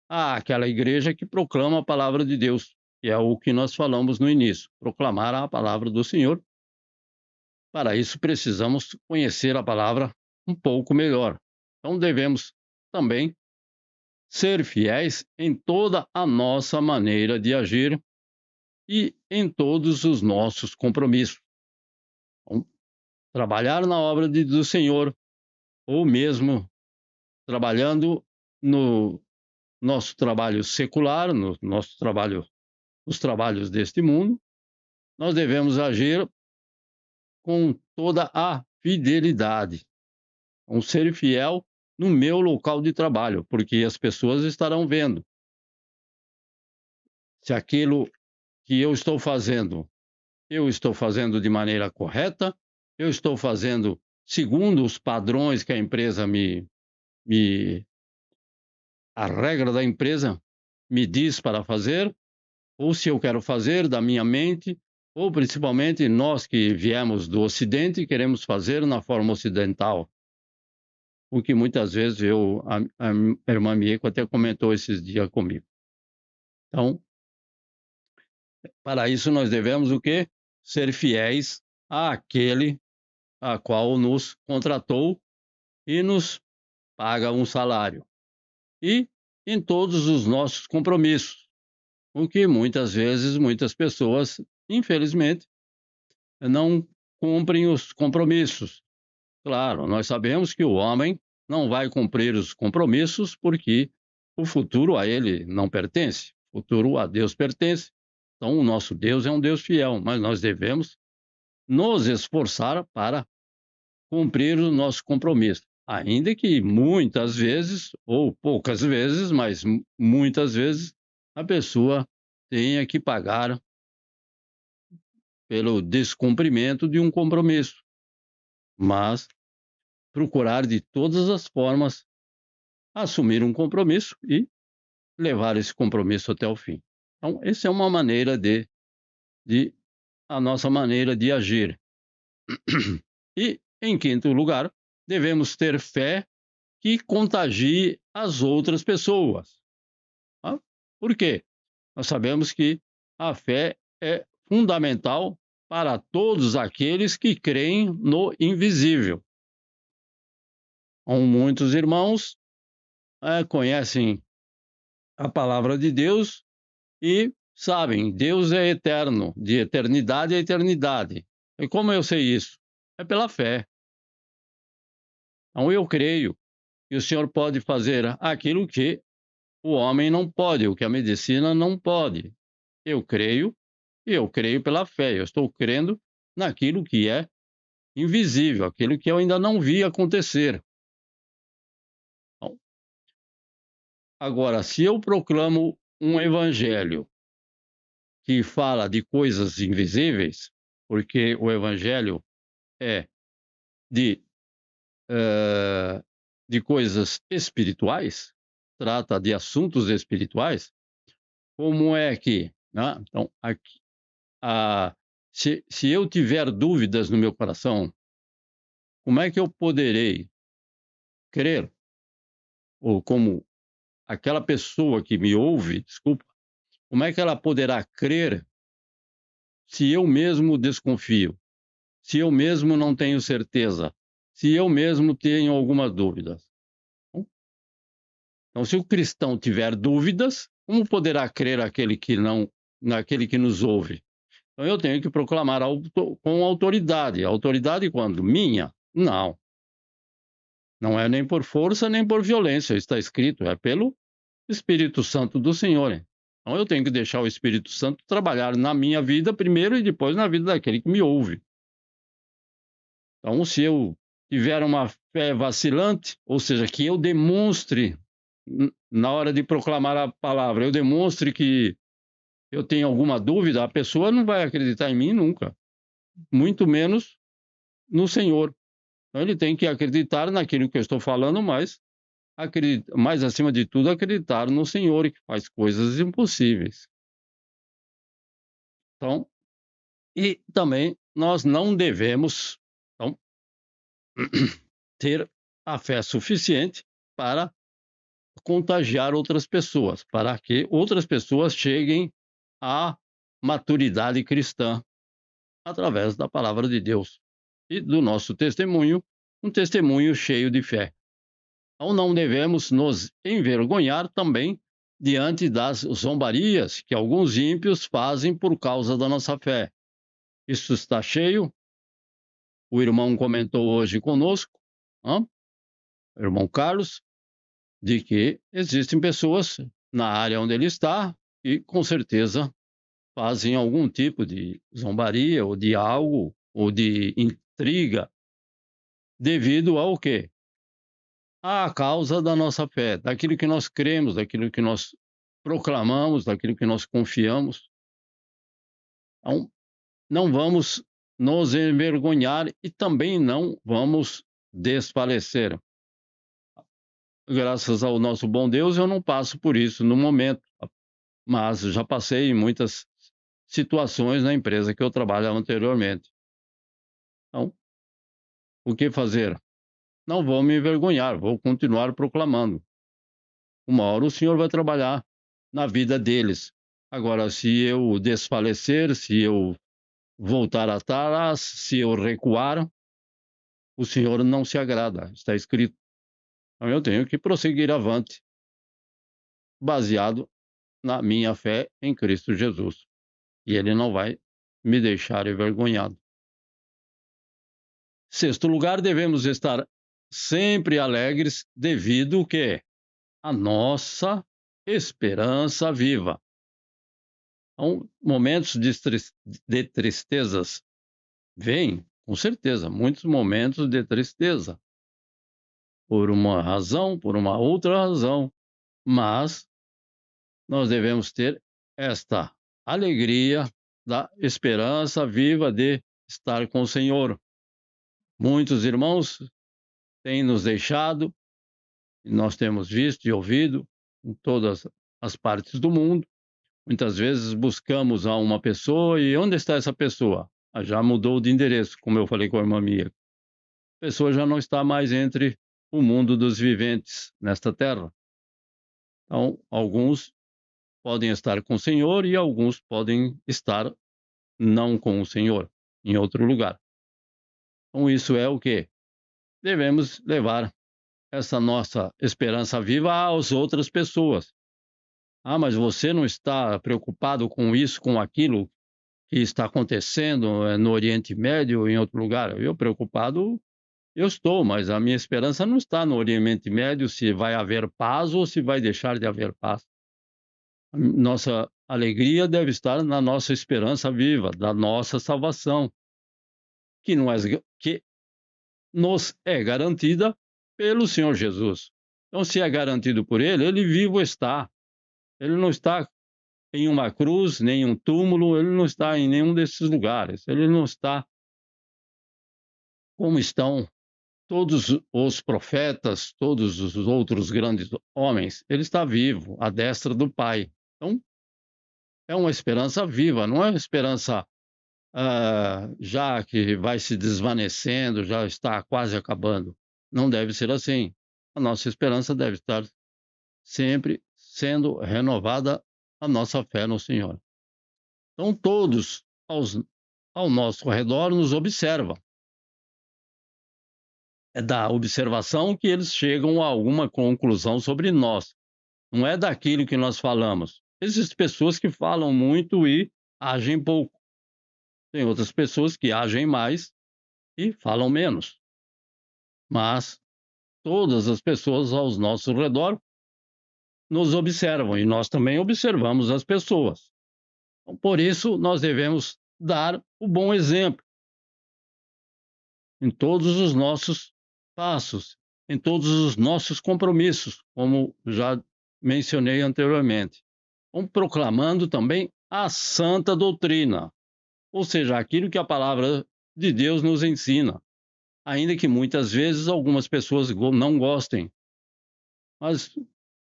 àquela igreja que proclama a palavra de Deus, que é o que nós falamos no início, proclamar a palavra do Senhor. Para isso, precisamos conhecer a palavra um pouco melhor. Então, devemos também ser fiéis em toda a nossa maneira de agir e em todos os nossos compromissos. Então, trabalhar na obra do Senhor, ou mesmo trabalhando no nosso trabalho secular, no nosso trabalho, nos trabalhos deste mundo, nós devemos agir com toda a fidelidade. Um ser fiel no meu local de trabalho, porque as pessoas estarão vendo se aquilo que eu estou fazendo de maneira correta, eu estou fazendo segundo os padrões que a empresa a regra da empresa me diz para fazer, ou se eu quero fazer da minha mente, ou principalmente nós que viemos do Ocidente queremos fazer na forma ocidental. O que muitas vezes a irmã Mieko até comentou esses dias comigo. Então, para isso nós devemos o quê? Ser fiéis àquele a qual nos contratou e nos paga um salário. E em todos os nossos compromissos, o que muitas vezes, muitas pessoas, infelizmente, não cumprem os compromissos. Claro, nós sabemos que o homem não vai cumprir os compromissos porque o futuro a ele não pertence, o futuro a Deus pertence. Então, o nosso Deus é um Deus fiel, mas nós devemos nos esforçar para cumprir o nosso compromisso. Ainda que muitas vezes, ou poucas vezes, mas muitas vezes, a pessoa tenha que pagar pelo descumprimento de um compromisso. Mas procurar de todas as formas assumir um compromisso e levar esse compromisso até o fim. Então, essa é uma maneira a nossa maneira de agir. E, em quinto lugar, devemos ter fé que contagie as outras pessoas. Tá? Por quê? Nós sabemos que a fé é fundamental para todos aqueles que creem no invisível. Muitos irmãos conhecem a palavra de Deus e sabem, Deus é eterno, de eternidade a eternidade. E como eu sei isso? É pela fé. Então eu creio que o Senhor pode fazer aquilo que o homem não pode, o que a medicina não pode. Eu creio, e eu creio pela fé. Eu estou crendo naquilo que é invisível, aquilo que eu ainda não vi acontecer. Então, agora, se eu proclamo um evangelho que fala de coisas invisíveis, porque o evangelho é de coisas espirituais, trata de assuntos espirituais, como é que, né? Então, aqui, se eu tiver dúvidas no meu coração, como é que eu poderei crer? Ou como aquela pessoa que me ouve, desculpa, como é que ela poderá crer se eu mesmo desconfio? Se eu mesmo não tenho certeza? Se eu mesmo tenho algumas dúvidas? Então, se o cristão tiver dúvidas, como poderá crer naquele que nos ouve? Então, eu tenho que proclamar com autoridade. Autoridade quando? Minha? Não. Não é nem por força, nem por violência. Está escrito, é pelo Espírito Santo do Senhor. Então, eu tenho que deixar o Espírito Santo trabalhar na minha vida primeiro e depois na vida daquele que me ouve. Então, se eu tiver uma fé vacilante, ou seja, que eu demonstre, na hora de proclamar a palavra, eu demonstre que eu tenho alguma dúvida, a pessoa não vai acreditar em mim nunca, muito menos no Senhor. Então, ele tem que acreditar naquilo que eu estou falando, mas acima de tudo, acreditar no Senhor, que faz coisas impossíveis. Então, e também nós não devemos ter a fé suficiente para contagiar outras pessoas, para que outras pessoas cheguem à maturidade cristã através da palavra de Deus e do nosso testemunho, um testemunho cheio de fé. Então não devemos nos envergonhar também diante das zombarias que alguns ímpios fazem por causa da nossa fé. Isso está cheio. O irmão comentou hoje conosco, o irmão Carlos, de que existem pessoas na área onde ele está e com certeza fazem algum tipo de zombaria ou de algo ou de intriga devido ao quê? À causa da nossa fé, daquilo que nós cremos, daquilo que nós proclamamos, daquilo que nós confiamos. Então, não vamos nos envergonhar e também não vamos desfalecer. Graças ao nosso bom Deus, eu não passo por isso no momento, mas já passei em muitas situações na empresa que eu trabalhava anteriormente. Então, o que fazer? Não vou me envergonhar, vou continuar proclamando. Uma hora o Senhor vai trabalhar na vida deles. Agora, se eu desfalecer, se eu voltar atrás, se eu recuar, o Senhor não se agrada, está escrito. Então eu tenho que prosseguir avante, baseado na minha fé em Cristo Jesus. E Ele não vai me deixar envergonhado. Sexto lugar, devemos estar sempre alegres devido que a nossa esperança viva. Então, momentos de tristezas vêm, com certeza, muitos momentos de tristeza, por uma razão, por uma outra razão, mas nós devemos ter esta alegria da esperança viva de estar com o Senhor. Muitos irmãos têm nos deixado, e nós temos visto e ouvido em todas as partes do mundo. Muitas vezes buscamos a uma pessoa e onde está essa pessoa? Já mudou de endereço, como eu falei com a irmã Mia. A pessoa já não está mais entre o mundo dos viventes nesta terra. Então, alguns podem estar com o Senhor e alguns podem estar não com o Senhor, em outro lugar. Então, isso é o que devemos levar essa nossa esperança viva às outras pessoas. Ah, mas você não está preocupado com isso, com aquilo que está acontecendo no Oriente Médio ou em outro lugar? Eu preocupado, eu estou, mas a minha esperança não está no Oriente Médio, se vai haver paz ou se vai deixar de haver paz. Nossa alegria deve estar na nossa esperança viva, da nossa salvação, que nos é garantida pelo Senhor Jesus. Então, se é garantido por Ele, Ele vivo está. Ele não está em uma cruz, nem em um túmulo, Ele não está em nenhum desses lugares. Ele não está como estão todos os profetas, todos os outros grandes homens. Ele está vivo, à destra do Pai. Então, é uma esperança viva, não é uma esperança já que vai se desvanecendo, já está quase acabando. Não deve ser assim. A nossa esperança deve estar sempre sendo renovada a nossa fé no Senhor. Então, todos ao nosso redor nos observam. É da observação que eles chegam a alguma conclusão sobre nós. Não é daquilo que nós falamos. Existem pessoas que falam muito e agem pouco. Tem outras pessoas que agem mais e falam menos. Mas todas as pessoas ao nosso redor nos observam e nós também observamos as pessoas. Então, por isso, nós devemos dar o bom exemplo em todos os nossos passos, em todos os nossos compromissos, como já mencionei anteriormente. Proclamando também a santa doutrina, ou seja, aquilo que a palavra de Deus nos ensina, ainda que muitas vezes algumas pessoas não gostem. Mas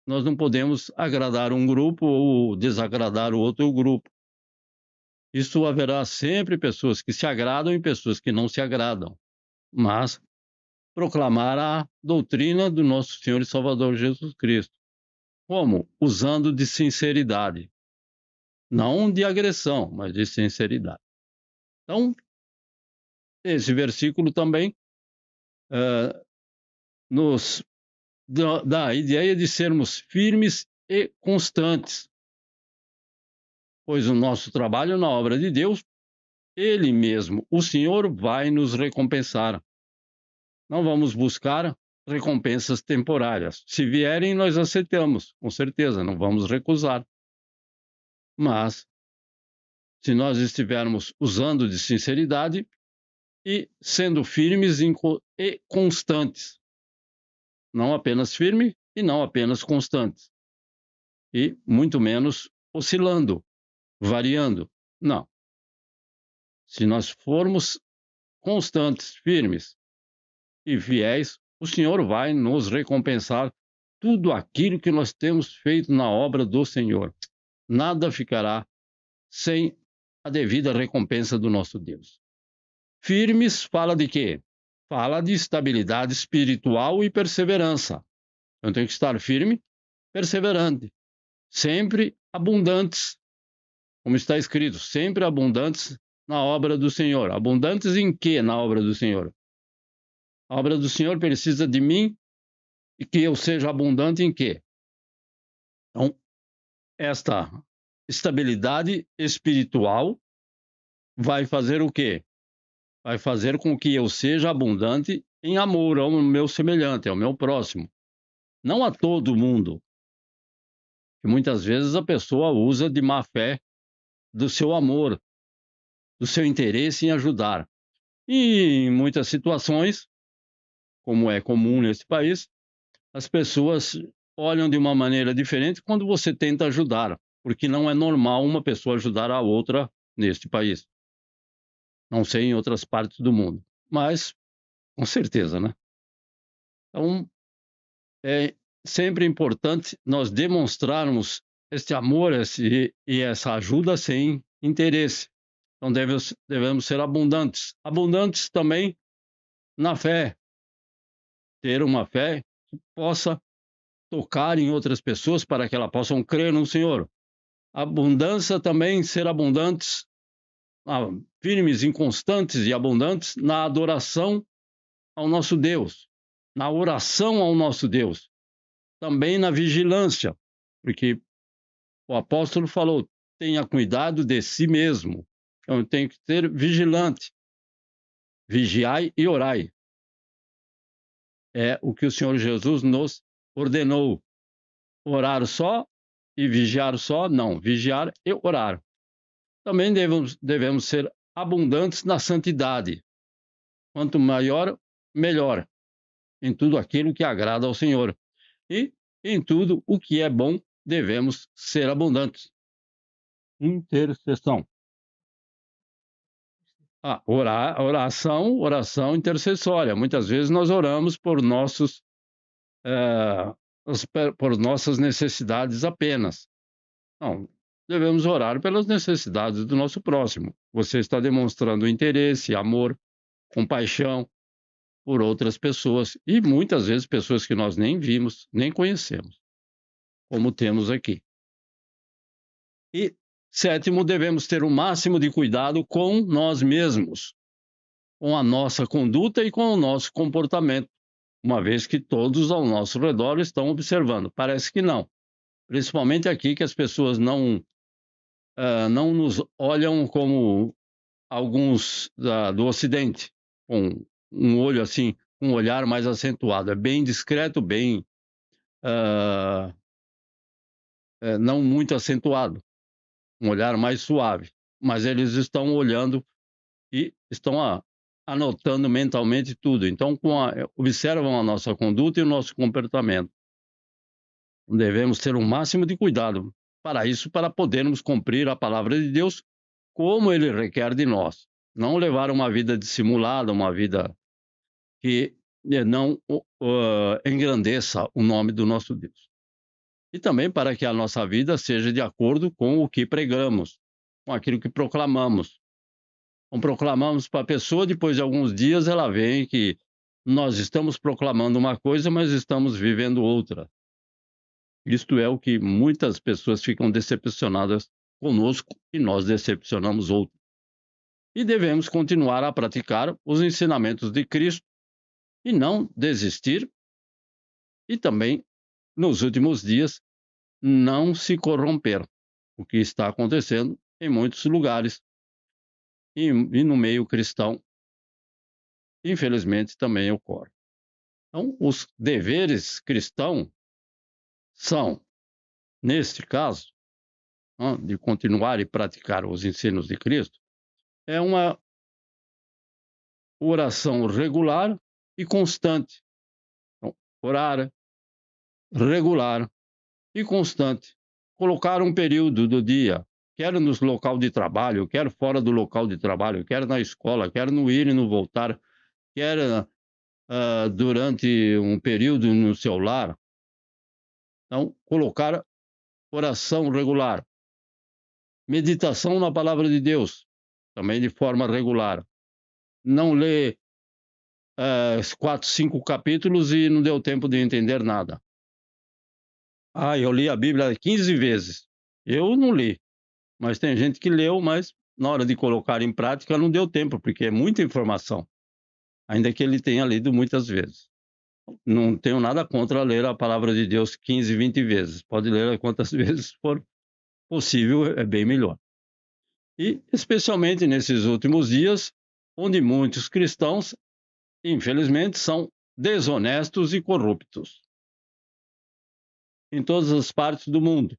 nós não podemos agradar um grupo ou desagradar o outro grupo. Isso haverá sempre pessoas que se agradam e pessoas que não se agradam. Mas proclamar a doutrina do nosso Senhor e Salvador Jesus Cristo. Como? Usando de sinceridade. Não de agressão, mas de sinceridade. Então, esse versículo também nos dá a ideia de sermos firmes e constantes, pois o nosso trabalho na obra de Deus, Ele mesmo, o Senhor, vai nos recompensar. Não vamos buscar recompensas temporárias. Se vierem, nós aceitamos, com certeza, não vamos recusar. Mas, se nós estivermos usando de sinceridade e sendo firmes e constantes, não apenas firme e não apenas constantes, e muito menos oscilando, variando. Não. Se nós formos constantes, firmes e fiéis, o Senhor vai nos recompensar tudo aquilo que nós temos feito na obra do Senhor. Nada ficará sem a devida recompensa do nosso Deus. Firmes fala de quê? Fala de estabilidade espiritual e perseverança. Eu tenho que estar firme, perseverante, sempre abundantes, como está escrito, sempre abundantes na obra do Senhor. Abundantes em quê na obra do Senhor? A obra do Senhor precisa de mim e que eu seja abundante em quê? Então, esta estabilidade espiritual vai fazer o quê? Vai fazer com que eu seja abundante em amor ao meu semelhante, ao meu próximo. Não a todo mundo. Que muitas vezes a pessoa usa de má fé do seu amor, do seu interesse em ajudar. E em muitas situações, como é comum nesse país, as pessoas olham de uma maneira diferente quando você tenta ajudar, porque não é normal uma pessoa ajudar a outra neste país. Não sei em outras partes do mundo, mas com certeza, né? Então, é sempre importante nós demonstrarmos este amor e essa ajuda sem interesse. Então, devemos ser abundantes. Abundantes também na fé. ter uma fé que possa tocar em outras pessoas para que elas possam crer no Senhor. Abundância também, ser abundantes, firmes, inconstantes e abundantes na adoração ao nosso Deus, na oração ao nosso Deus, também na vigilância, porque o apóstolo falou, tenha cuidado de si mesmo, então tem que ser vigilante, vigiai e orai. É o que o Senhor Jesus nos ordenou, orar só e vigiar só, não, vigiar e orar. Também devemos ser abundantes na santidade, quanto maior, melhor, em tudo aquilo que agrada ao Senhor. E em tudo o que é bom, devemos ser abundantes. Intercessão. Oração intercessória. Muitas vezes nós oramos por nossas necessidades apenas. Não, devemos orar pelas necessidades do nosso próximo. Você está demonstrando interesse, amor, compaixão por outras pessoas e muitas vezes pessoas que nós nem vimos, nem conhecemos, como temos aqui. E sétimo, devemos ter o máximo de cuidado com nós mesmos, com a nossa conduta e com o nosso comportamento, uma vez que todos ao nosso redor estão observando. Parece que não. Principalmente aqui, que as pessoas não nos olham como alguns do Ocidente, com um olho assim, um olhar mais acentuado. É bem discreto, bem não muito acentuado, um olhar mais suave. Mas eles estão olhando e estão anotando mentalmente tudo. Então, observam a nossa conduta e o nosso comportamento. Devemos ter o máximo de cuidado para isso, para podermos cumprir a palavra de Deus como Ele requer de nós. Não levar uma vida dissimulada, uma vida que não engrandeça o nome do nosso Deus. E também para que a nossa vida seja de acordo com o que pregamos, com aquilo que proclamamos. Então, proclamamos para a pessoa, depois de alguns dias ela vê que nós estamos proclamando uma coisa, mas estamos vivendo outra. Isto é o que muitas pessoas ficam decepcionadas conosco e nós decepcionamos outros. E devemos continuar a praticar os ensinamentos de Cristo e não desistir. E também, nos últimos dias, não se corromper, o que está acontecendo em muitos lugares e no meio cristão, infelizmente, também ocorre. Então, os deveres cristãos são, neste caso, de continuar e praticar os ensinos de Cristo, é uma oração regular e constante. Então, orar regular e constante. Colocar um período do dia, quer no local de trabalho, quer fora do local de trabalho, quer na escola, quer no ir e no voltar, quer durante um período no seu lar. Então, colocar oração regular. Meditação na palavra de Deus, também de forma regular. Não ler 4, 5 capítulos e não deu tempo de entender nada. Eu li a Bíblia 15 vezes. Eu não li, mas tem gente que leu, mas na hora de colocar em prática não deu tempo, porque é muita informação, ainda que ele tenha lido muitas vezes. Não tenho nada contra ler a palavra de Deus 15, 20 vezes. Pode ler quantas vezes for possível, é bem melhor. E especialmente nesses últimos dias, onde muitos cristãos, infelizmente, são desonestos e corruptos. Em todas as partes do mundo.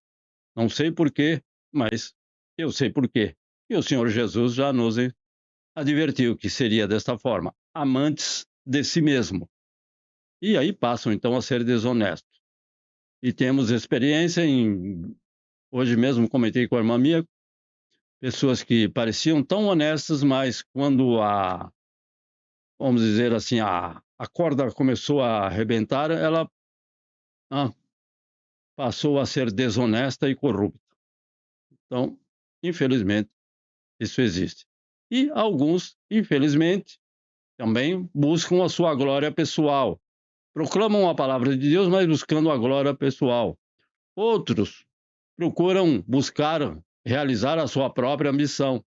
Não sei porquê, mas eu sei porquê. E o Senhor Jesus já nos advertiu que seria desta forma, amantes de si mesmo. E aí passam então a ser desonestos. E temos experiência hoje mesmo comentei com a irmã minha, pessoas que pareciam tão honestas, mas quando vamos dizer assim, a corda começou a arrebentar, ela passou a ser desonesta e corrupta. Então, infelizmente, isso existe. E alguns, infelizmente, também buscam a sua glória pessoal. proclamam a palavra de Deus, mas buscando a glória pessoal. Outros procuram buscar realizar a sua própria missão.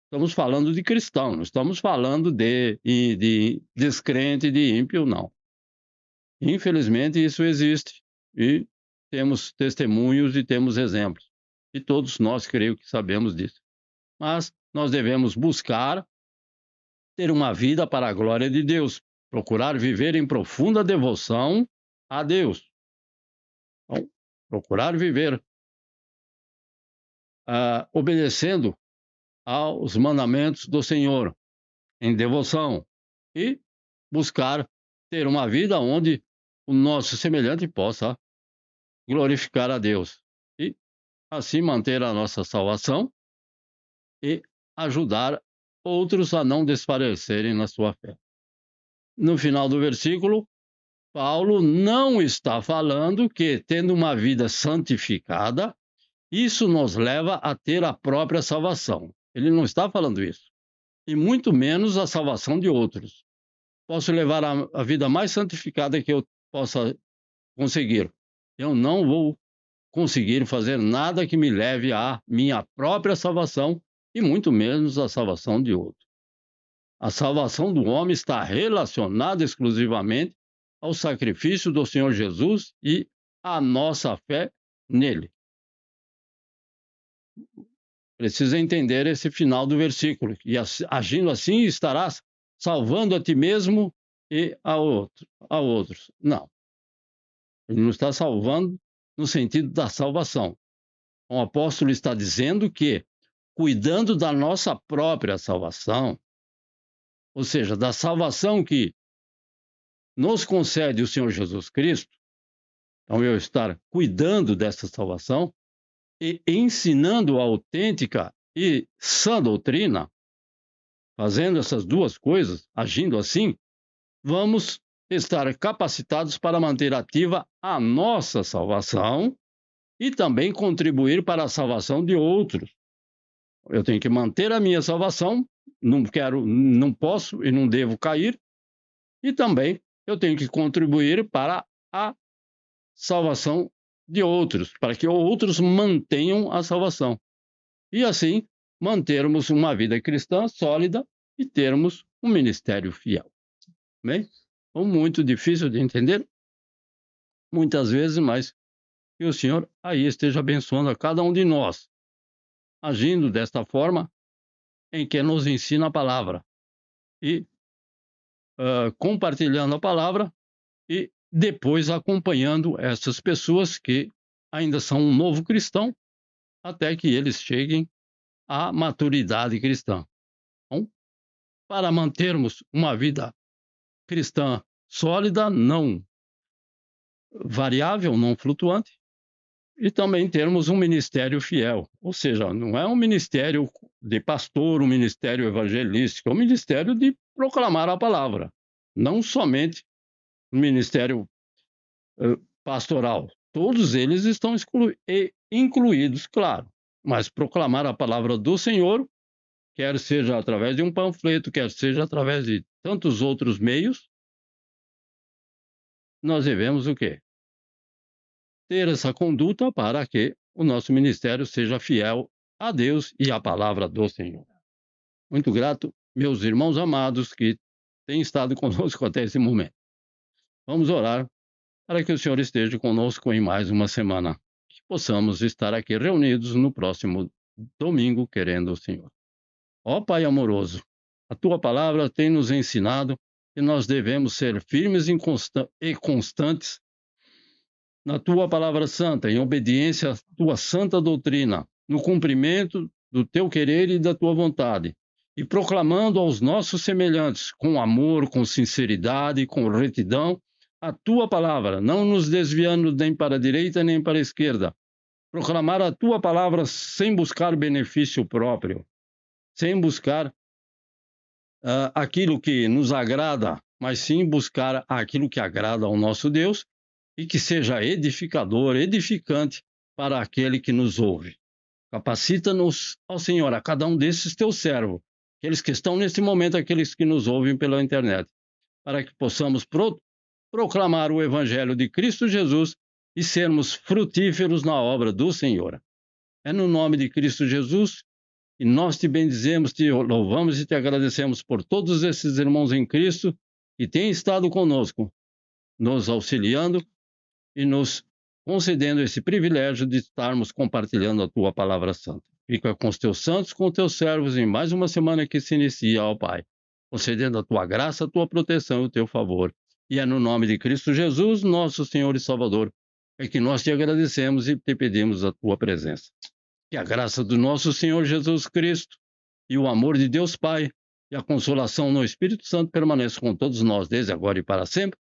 Estamos falando de cristão, não estamos falando de descrente, de ímpio, não. Infelizmente, isso existe e temos testemunhos e temos exemplos. E todos nós, creio que sabemos disso. Mas nós devemos buscar ter uma vida para a glória de Deus, procurar viver em profunda devoção a Deus. Então, procurar viver obedecendo aos mandamentos do Senhor, em devoção, e buscar ter uma vida onde o nosso semelhante possa glorificar a Deus e assim manter a nossa salvação e ajudar outros a não desfalecerem na sua fé. No final do versículo, Paulo não está falando que, tendo uma vida santificada, isso nos leva a ter a própria salvação. Ele não está falando isso. E muito menos a salvação de outros. Posso levar a vida mais santificada que eu possa conseguir. Eu não vou conseguir fazer nada que me leve à minha própria salvação e muito menos a salvação de outro. A salvação do homem está relacionada exclusivamente ao sacrifício do Senhor Jesus e à nossa fé nele. Precisa entender esse final do versículo. E agindo assim, estarás salvando a ti mesmo e a outros. Não. Ele não está salvando no sentido da salvação. O apóstolo está dizendo que, cuidando da nossa própria salvação, ou seja, da salvação que nos concede o Senhor Jesus Cristo, então eu estar cuidando dessa salvação e ensinando a autêntica e sã doutrina, fazendo essas duas coisas, agindo assim, vamos estar capacitados para manter ativa a nossa salvação e também contribuir para a salvação de outros. Eu tenho que manter a minha salvação, não posso e não devo cair, e também eu tenho que contribuir para a salvação de outros, para que outros mantenham a salvação. E assim, mantermos uma vida cristã sólida e termos um ministério fiel. Bem? Ou muito difícil de entender, muitas vezes, mas que o Senhor aí esteja abençoando a cada um de nós, agindo desta forma em que nos ensina a palavra e compartilhando a palavra e depois acompanhando essas pessoas que ainda são um novo cristão até que eles cheguem à maturidade cristã. Então, para mantermos uma vida cristã sólida, não variável, não flutuante, e também termos um ministério fiel, ou seja, não é um ministério de pastor, um ministério evangelístico, é um ministério de proclamar a palavra, não somente um ministério pastoral. Todos eles estão incluídos, claro, mas proclamar a palavra do Senhor, quer seja através de um panfleto, quer seja através de tantos outros meios, nós devemos o quê? Ter essa conduta para que o nosso ministério seja fiel a Deus e à palavra do Senhor. Muito grato, meus irmãos amados que têm estado conosco até esse momento. Vamos orar para que o Senhor esteja conosco em mais uma semana, que possamos estar aqui reunidos no próximo domingo, querendo o Senhor. Ó Pai amoroso, a Tua palavra tem nos ensinado que nós devemos ser firmes e constantes na Tua palavra santa, em obediência à Tua santa doutrina, no cumprimento do Teu querer e da Tua vontade, e proclamando aos nossos semelhantes, com amor, com sinceridade, com retidão, a Tua palavra, não nos desviando nem para a direita nem para a esquerda. Proclamar a Tua palavra sem buscar benefício próprio, sem buscar aquilo que nos agrada, mas sim buscar aquilo que agrada ao nosso Deus e que seja edificador, edificante para aquele que nos ouve. Capacita-nos, ó Senhor, a cada um desses teus servos, aqueles que estão nesse momento, aqueles que nos ouvem pela internet, para que possamos proclamar o Evangelho de Cristo Jesus e sermos frutíferos na obra do Senhor. É no nome de Cristo Jesus que nós te bendizemos, te louvamos e te agradecemos por todos esses irmãos em Cristo que têm estado conosco, nos auxiliando e nos concedendo esse privilégio de estarmos compartilhando a tua palavra santa. Fica com os teus santos, com os teus servos em mais uma semana que se inicia, ó Pai, concedendo a tua graça, a tua proteção e o teu favor. E é no nome de Cristo Jesus, nosso Senhor e Salvador, é que nós te agradecemos e te pedimos a tua presença. Que a graça do nosso Senhor Jesus Cristo e o amor de Deus Pai e a consolação no Espírito Santo permaneçam com todos nós desde agora e para sempre.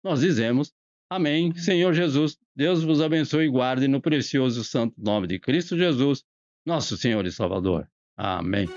Nós dizemos amém. Senhor Jesus, Deus vos abençoe e guarde no precioso santo nome de Cristo Jesus, nosso Senhor e Salvador. Amém.